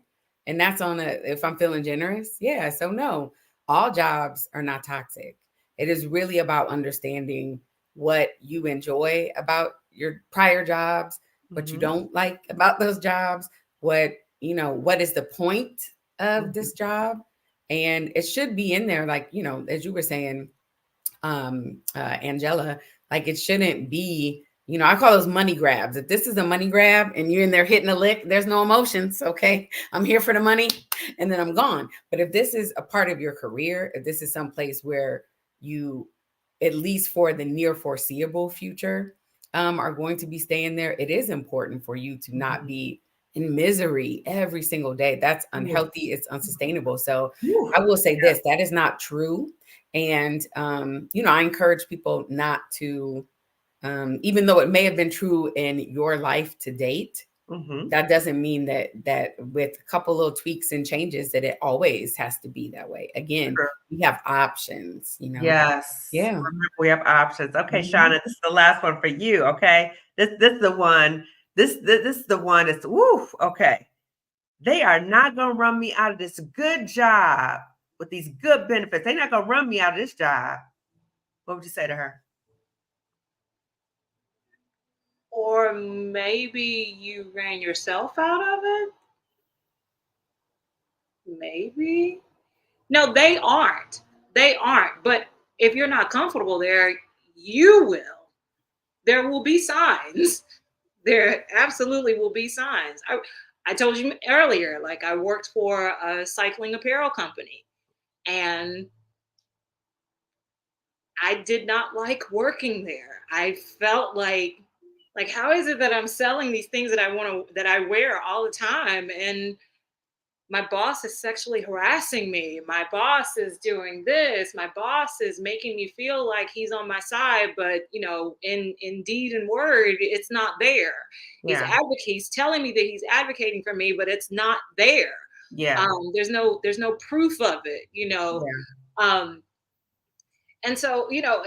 And that's if I'm feeling generous. Yeah. So no, all jobs are not toxic. It is really about understanding what you enjoy about your prior jobs, what you don't like about those jobs, what is the point of this job. And it should be in there, like, as you were saying, Angela, like it shouldn't be, I call those money grabs. If this is a money grab and you're in there hitting a lick, there's no emotions. Okay. I'm here for the money and then I'm gone. But if this is a part of your career, if this is some place where you, at least for the near foreseeable future, are going to be staying there, it is important for you to not be in misery every single day. That's unhealthy. It's unsustainable. So I will say this, that is not true. And, I encourage people not to, even though it may have been true in your life to date, that doesn't mean that with a couple little tweaks and changes that it always has to be that way. Again, we have options, Yes. Yeah. Remember, we have options. Okay, Shauna, this is the last one for you. Okay. This is the one. This is the one that's okay. They are not gonna run me out of this good job with these good benefits. They're not gonna run me out of this job. What would you say to her? Or maybe you ran yourself out of it? Maybe. No, they aren't. They aren't. But if you're not comfortable there, you will. There will be signs. There absolutely will be signs. I told you earlier, like I worked for a cycling apparel company and I did not like working there. I felt like how is it that I'm selling these things that I wear all the time and my boss is sexually harassing me. My boss is doing this. My boss is making me feel like he's on my side, but in deed and word, it's not there. Yeah. He's telling me that he's advocating for me, but it's not there. Yeah. There's no proof of it, Yeah. and so, here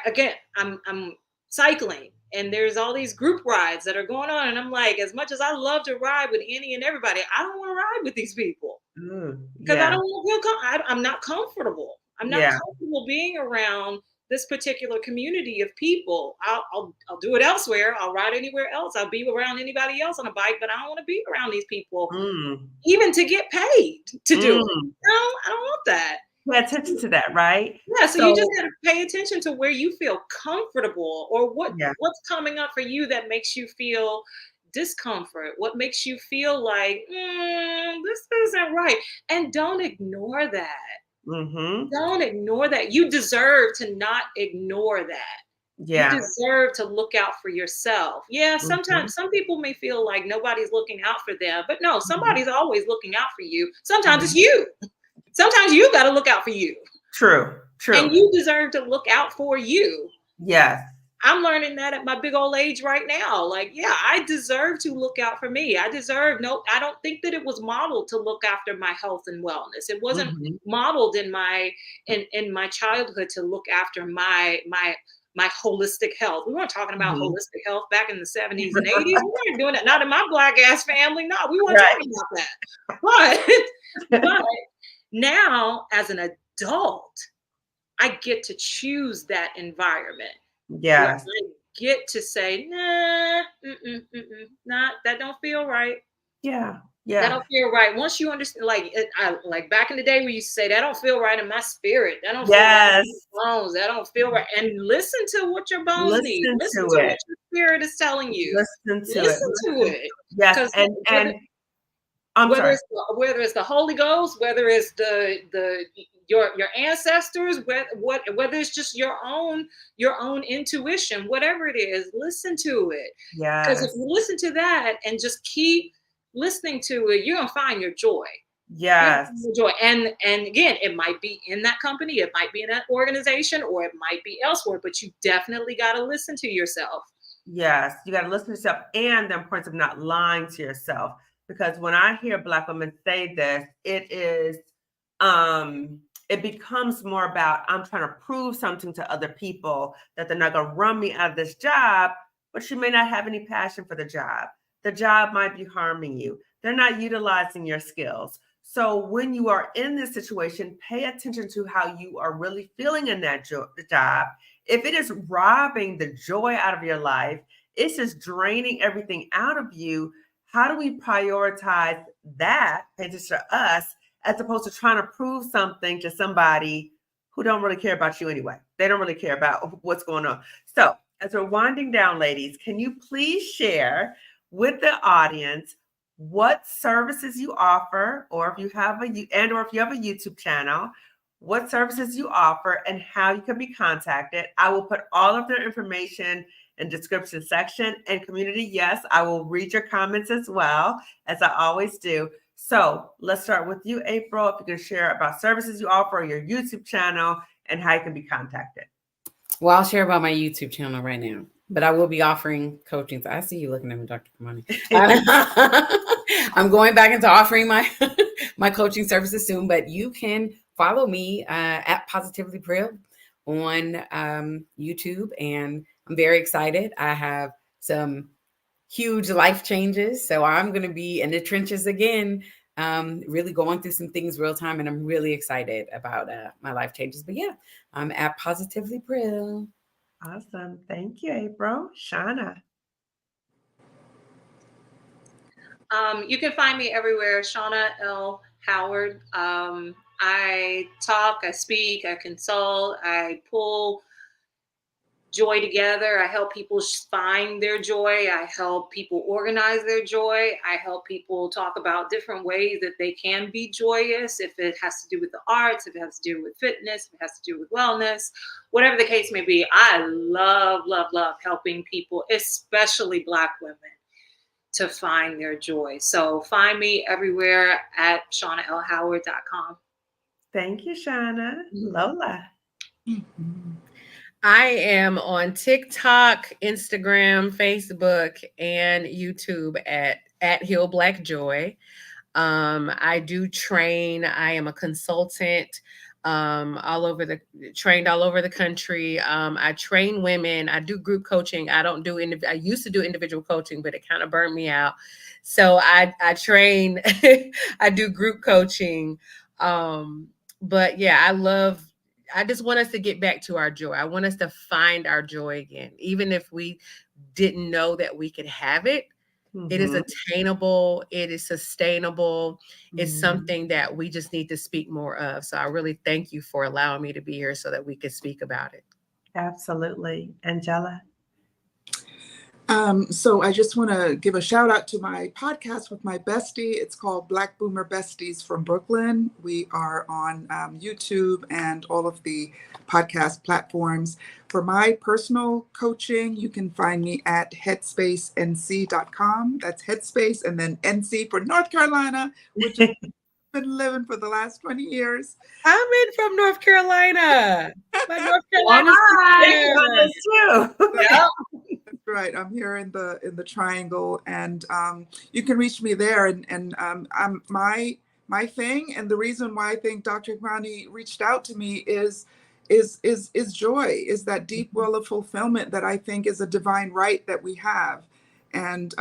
again, I'm cycling and there's all these group rides that are going on. And I'm like, as much as I love to ride with any and everybody, I don't want to ride with these people because I Yeah. don't want to feel, I'm not comfortable. I'm not Yeah. comfortable being around this particular community of people. I'll do it elsewhere. I'll ride anywhere else. I'll be around anybody else on a bike, but I don't want to be around these people, even to get paid to do it. No, I don't want that. Pay attention to that, right? Yeah, so you just got to pay attention to where you feel comfortable or what's coming up for you that makes you feel discomfort, what makes you feel like this isn't right, and don't ignore that. Don't ignore that. You deserve to not ignore that. Yeah. You deserve to look out for yourself. Yeah, sometimes some people may feel like nobody's looking out for them, but no, somebody's always looking out for you. Sometimes it's you. Sometimes you got to look out for you. True. And you deserve to look out for you. Yes. I'm learning that at my big old age right now. Like, yeah, I deserve to look out for me. I don't think that it was modeled to look after my health and wellness. It wasn't modeled in my childhood to look after my holistic health. We weren't talking about holistic health back in the 70s and 80s. We weren't doing that. Not in my Black ass family. No, we weren't talking about that. But now, as an adult, I get to choose that environment. Yes. I get to say, nah, that don't feel right. Yeah. That don't feel right. Once you understand, like back in the day, we used to say, that don't feel right in my spirit. That don't feel right in my bones. That don't feel right. And listen to what your bones need. Listen to what your spirit is telling you. Listen to it. Yes. And whether it's the Holy Ghost, whether it's your ancestors, whether it's just your own intuition, whatever it is, listen to it. Yeah. Because if you listen to that and just keep listening to it, you're gonna find your joy. Yes. Your joy. And again, it might be in that company, it might be in that organization, or it might be elsewhere, but you definitely got to listen to yourself. Yes, you got to listen to yourself, and the importance of not lying to yourself. Because when I hear Black women say this, it becomes more about, I'm trying to prove something to other people that they're not going to run me out of this job, but you may not have any passion for the job. The job might be harming you. They're not utilizing your skills. So when you are in this situation, pay attention to how you are really feeling in that job. If it is robbing the joy out of your life, it's just draining everything out of you. How do we prioritize that, pay attention to us, as opposed to trying to prove something to somebody who don't really care about you anyway? They don't really care about what's going on. So as we're winding down, ladies, can you please share with the audience what services you offer, or if you have a YouTube channel, what services you offer and how you can be contacted? I will put all of their information in description section, and community. Yes, I will read your comments as well, as I always do. So let's start with you, April. If you can share about services you offer, your YouTube channel, and how you can be contacted. Well, I'll share about my YouTube channel right now, but I will be offering coaching. So I see you looking at me, Dr. Kamani. I'm going back into offering my coaching services soon, but you can follow me at Positively Prill on YouTube, and I'm very excited. I have some huge life changes, so I'm going to be in the trenches again, really going through some things real time, and I'm really excited about my life changes. But yeah, I'm at Positively Prill. Awesome. Thank you, April. Shauna. You can find me everywhere, Shauna L. Howard. I talk, I speak, I consult, I pull joy together. I help people find their joy. I help people organize their joy. I help people talk about different ways that they can be joyous. If it has to do with the arts, if it has to do with fitness, if it has to do with wellness, whatever the case may be. I love, love, love helping people, especially Black women, to find their joy. So find me everywhere at shaunalhoward.com. Thank you, Shauna. Lola. I am on TikTok, Instagram, Facebook, and YouTube at Heal Black Joy. I do train. I am a consultant, trained all over the country. I train women. I do group coaching. I don't do I used to do individual coaching, but it kind of burned me out. So I train. I do group coaching. But yeah, I just want us to get back to our joy. I want us to find our joy again, even if we didn't know that we could have it. It is attainable. It is sustainable. It's something that we just need to speak more of. So I really thank you for allowing me to be here so that we could speak about it. Absolutely. Angela? So I just want to give a shout out to my podcast with my bestie. It's called Black Boomer Besties from Brooklyn. We are on YouTube and all of the podcast platforms. For my personal coaching, you can find me at headspacenc.com. That's Headspace and then NC for North Carolina, which I've been living for the last 20 years. I'm in from North Carolina. My North Carolina too. Yeah. That's right. I'm here in the Triangle, and you can reach me there. And I'm my thing, and the reason why I think Dr. Iqbani reached out to me is joy, is that deep well of fulfillment that I think is a divine right that we have, and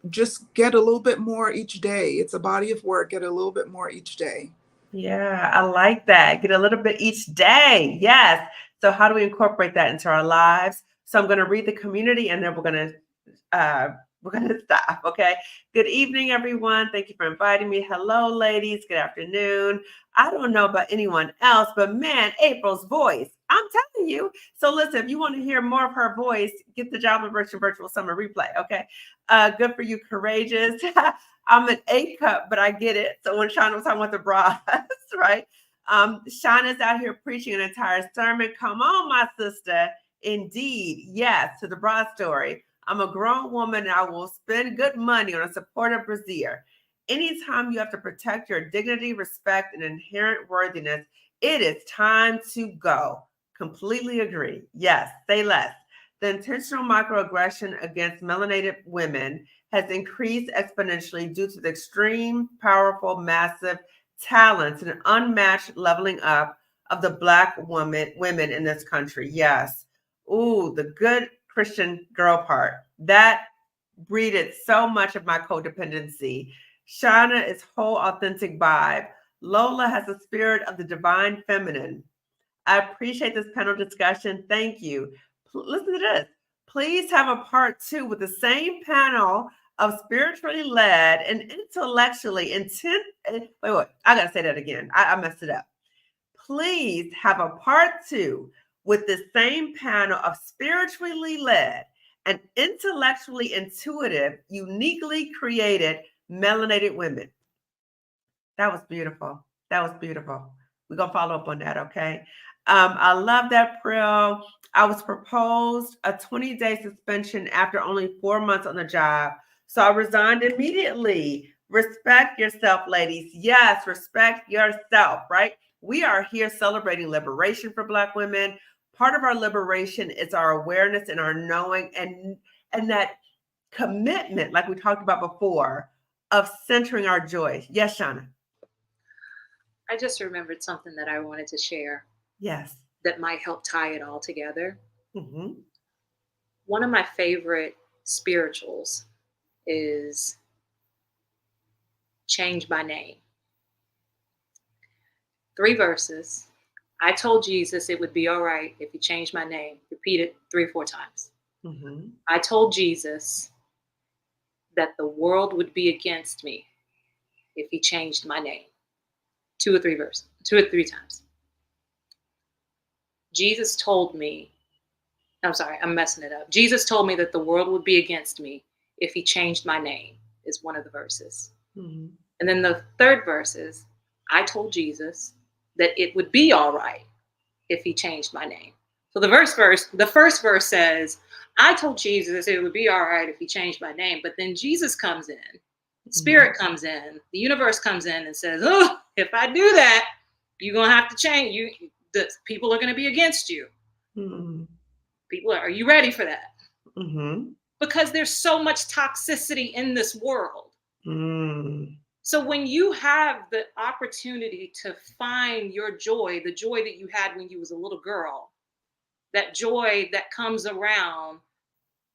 just get a little bit more each day. It's a body of work. Get a little bit more each day. Yeah, I like that. Get a little bit each day. Yes. So how do we incorporate that into our lives? So I'm going to read the community and then we're going to stop. Okay. Good evening, everyone. Thank you for inviting me. Hello, ladies. Good afternoon. I don't know about anyone else, but man, April's voice, I'm telling you. So listen, if you want to hear more of her voice, get the Job of Virtual Summer replay. Okay. Good for you, courageous. I'm an A cup, but I get it. So when Shauna was talking about the bras, right? Shauna's out here preaching an entire sermon. Come on, my sister. Indeed. Yes, to the bra story. I'm a grown woman and I will spend good money on a supportive brassiere. Anytime you have to protect your dignity, respect, and inherent worthiness, it is time to go. Completely agree. Yes, say less. The intentional microaggression against melanated women has increased exponentially due to the extreme, powerful, massive talents and unmatched leveling up of the Black women in this country. Yes. Ooh, the good Christian girl part. That breeded so much of my codependency. Shauna is whole authentic vibe. Lola has the spirit of the divine feminine. I appreciate this panel discussion. Thank you. Listen to this. Please have a part 2 with the same panel of spiritually led and intellectually intent. Wait, I got to say that again. I messed it up. Please have a part 2 with the same panel of spiritually led and intellectually intuitive, uniquely created melanated women. That was beautiful. That was beautiful. We're going to follow up on that, okay? I love that, Prill. I was proposed a 20-day suspension after only 4 months on the job. So I resigned immediately. Respect yourself, ladies. Yes, respect yourself, right? We are here celebrating liberation for Black women. Part of our liberation is our awareness and our knowing and that commitment, like we talked about before, of centering our joy. Yes, Shauna. I just remembered something that I wanted to share. Yes. That might help tie it all together. Mm-hmm. One of my favorite spirituals is Change My Name. 3 verses. I told Jesus it would be all right if he changed my name. Repeat it 3 or 4 times. Mm-hmm. I told Jesus that the world would be against me if he changed my name. 2 or 3 verses, 2 or 3 times. Jesus told me, I'm sorry, I'm messing it up. Jesus told me that the world would be against me if he changed my name, is one of the verses. Mm-hmm. And then the 3rd verse is, I told Jesus that it would be all right if he changed my name. So the first verse says, I told Jesus it would be all right if he changed my name, but then Jesus comes in, Spirit comes in, the universe comes in and says, oh, if I do that, you're going to have to change. The people are going to be against you. Mm-hmm. People are you ready for that? Mm-hmm. Because there's so much toxicity in this world. Mm. So when you have the opportunity to find your joy, the joy that you had when you was a little girl, that joy that comes around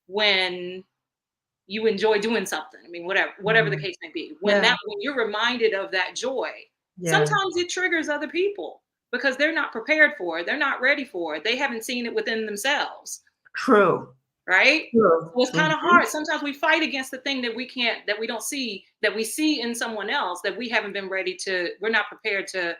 when you enjoy doing something. I mean, whatever the case may be. When you're reminded of that joy, sometimes it triggers other people because they're not prepared for it. They're not ready for it. They haven't seen it within themselves. True. Right? True. So it's kind of hard. Sometimes we fight against the thing that we don't see, that we see in someone else that we haven't been we're not prepared to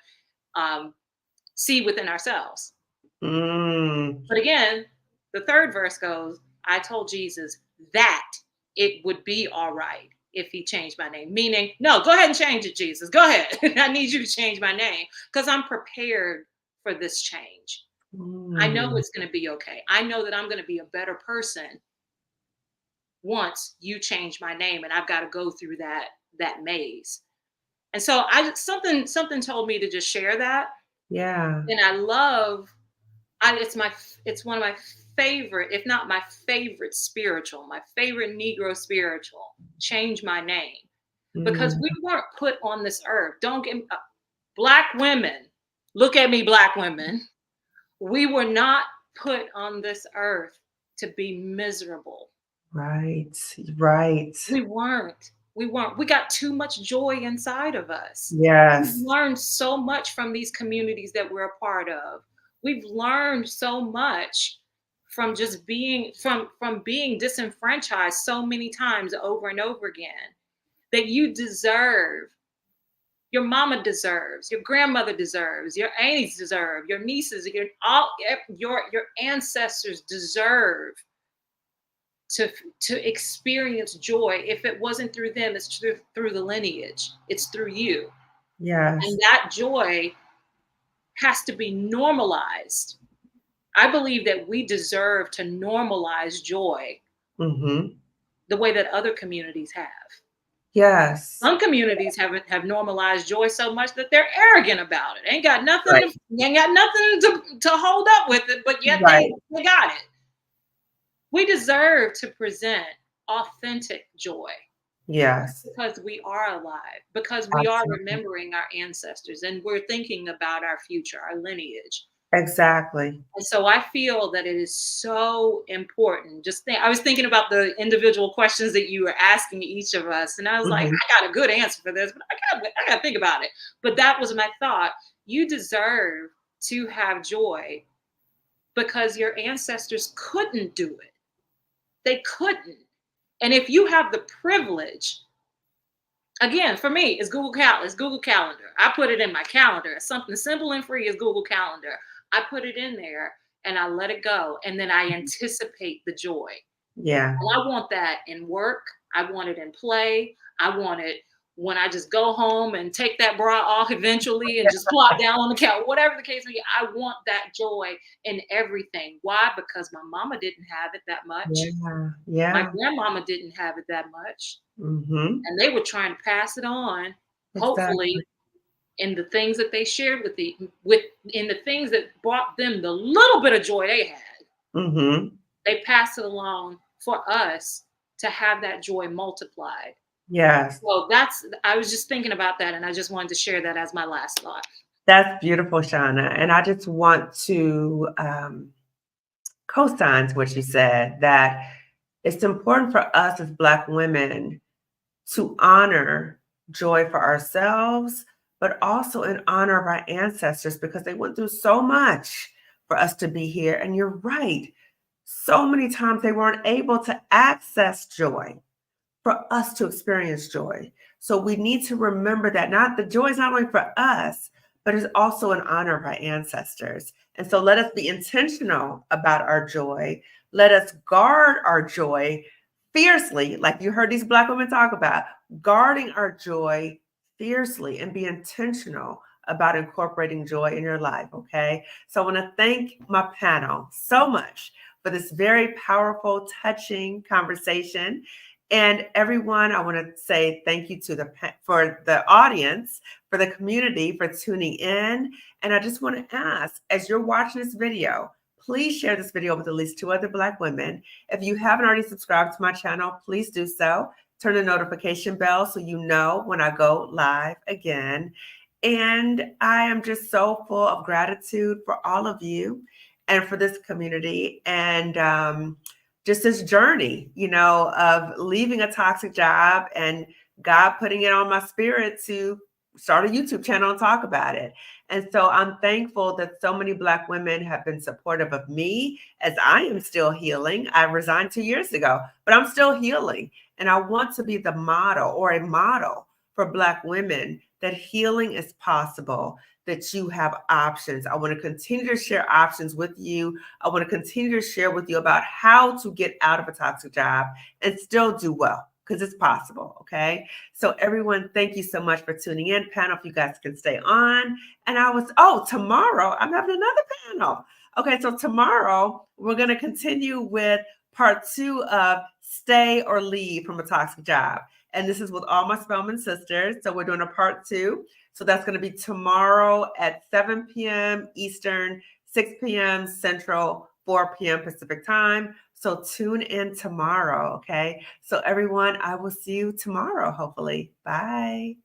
see within ourselves. But again, the third verse goes, I told Jesus that it would be all right if he changed my name. Meaning, no, go ahead and change it, Jesus. Go ahead. I need you to change my name because I'm prepared for this change. I know it's going to be okay. I know that I'm going to be a better person once you change my name, and I've got to go through that maze. And so something told me to just share that. Yeah. And it's one of my favorite, if not my favorite spiritual, my favorite Negro spiritual, Change My Name. Because we weren't put on this earth. Don't get me, Black women, look at me, Black women. We were not put on this earth to be miserable. Right. We weren't. We got too much joy inside of us. Yes. We've learned so much from these communities that we're a part of. We've learned so much from just being from being disenfranchised so many times over and over again that you deserve. Your mama deserves, your grandmother deserves, your aunties deserve, your nieces, your ancestors deserve to experience joy. If it wasn't through them, it's through the lineage. It's through you. Yes. And that joy has to be normalized. I believe that we deserve to normalize joy the way that other communities have. Yes. Some communities have normalized joy so much that they're arrogant about it. Ain't got nothing to hold up with it, but yet they got it. We deserve to present authentic joy. Yes. Because we are alive, because we are remembering our ancestors and we're thinking about our future, our lineage. Exactly. And so I feel that it is so important. I was thinking about the individual questions that you were asking each of us. And I was like, I got a good answer for this, but I got to think about it. But that was my thought. You deserve to have joy because your ancestors couldn't do it. They couldn't. And if you have the privilege, again, for me, it's Google Calendar. I put it in my calendar. It's something simple and free as Google Calendar. I put it in there and I let it go. And then I anticipate the joy. Yeah. And I want that in work. I want it in play. I want it when I just go home and take that bra off eventually and just plop down on the couch, whatever the case may be. I want that joy in everything. Why? Because my mama didn't have it that much. Yeah. My grandmama didn't have it that much. And they were trying to pass it on, hopefully, in the things that they shared in the things that brought them the little bit of joy they had. They passed it along for us to have that joy multiplied. Yes. So I was just thinking about that, and I just wanted to share that as my last thought. That's beautiful, Shauna. And I just want to co-sign what you said, that it's important for us as Black women to honor joy for ourselves, but also in honor of our ancestors, because they went through so much for us to be here. And you're right. So many times they weren't able to access joy for us to experience joy. So we need to remember that the joy is not only for us, but it's also in honor of our ancestors. And so let us be intentional about our joy. Let us guard our joy fiercely, like you heard these Black women talk about, guarding our joy fiercely, and be intentional about incorporating joy in your life, okay? So I want to thank my panel so much for this very powerful, touching conversation. And everyone, I want to say thank you to for the audience, for the community, for tuning in. And I just want to ask, as you're watching this video, please share this video with at least 2 other Black women. If you haven't already subscribed to my channel, please do so. Turn the notification bell so you know when I go live again. And I am just so full of gratitude for all of you and for this community and just this journey, of leaving a toxic job and God putting it on my spirit to start a YouTube channel and talk about it. And so I'm thankful that so many Black women have been supportive of me as I am still healing. I resigned 2 years ago, but I'm still healing. And I want to be the model or a model for Black women that healing is possible, that you have options. I want to continue to share options with you. I want to continue to share with you about how to get out of a toxic job and still do well, because it's possible, okay? So everyone, thank you so much for tuning in. Panel, if you guys can stay on. And tomorrow I'm having another panel. Okay, so tomorrow we're going to continue with part 2 of Stay or Leave from a Toxic Job. And this is with all my Spelman sisters. So we're doing a part 2. So that's going to be tomorrow at 7 p.m. Eastern, 6 p.m. Central, 4 p.m. Pacific time. So tune in tomorrow, okay? So everyone, I will see you tomorrow, hopefully. Bye.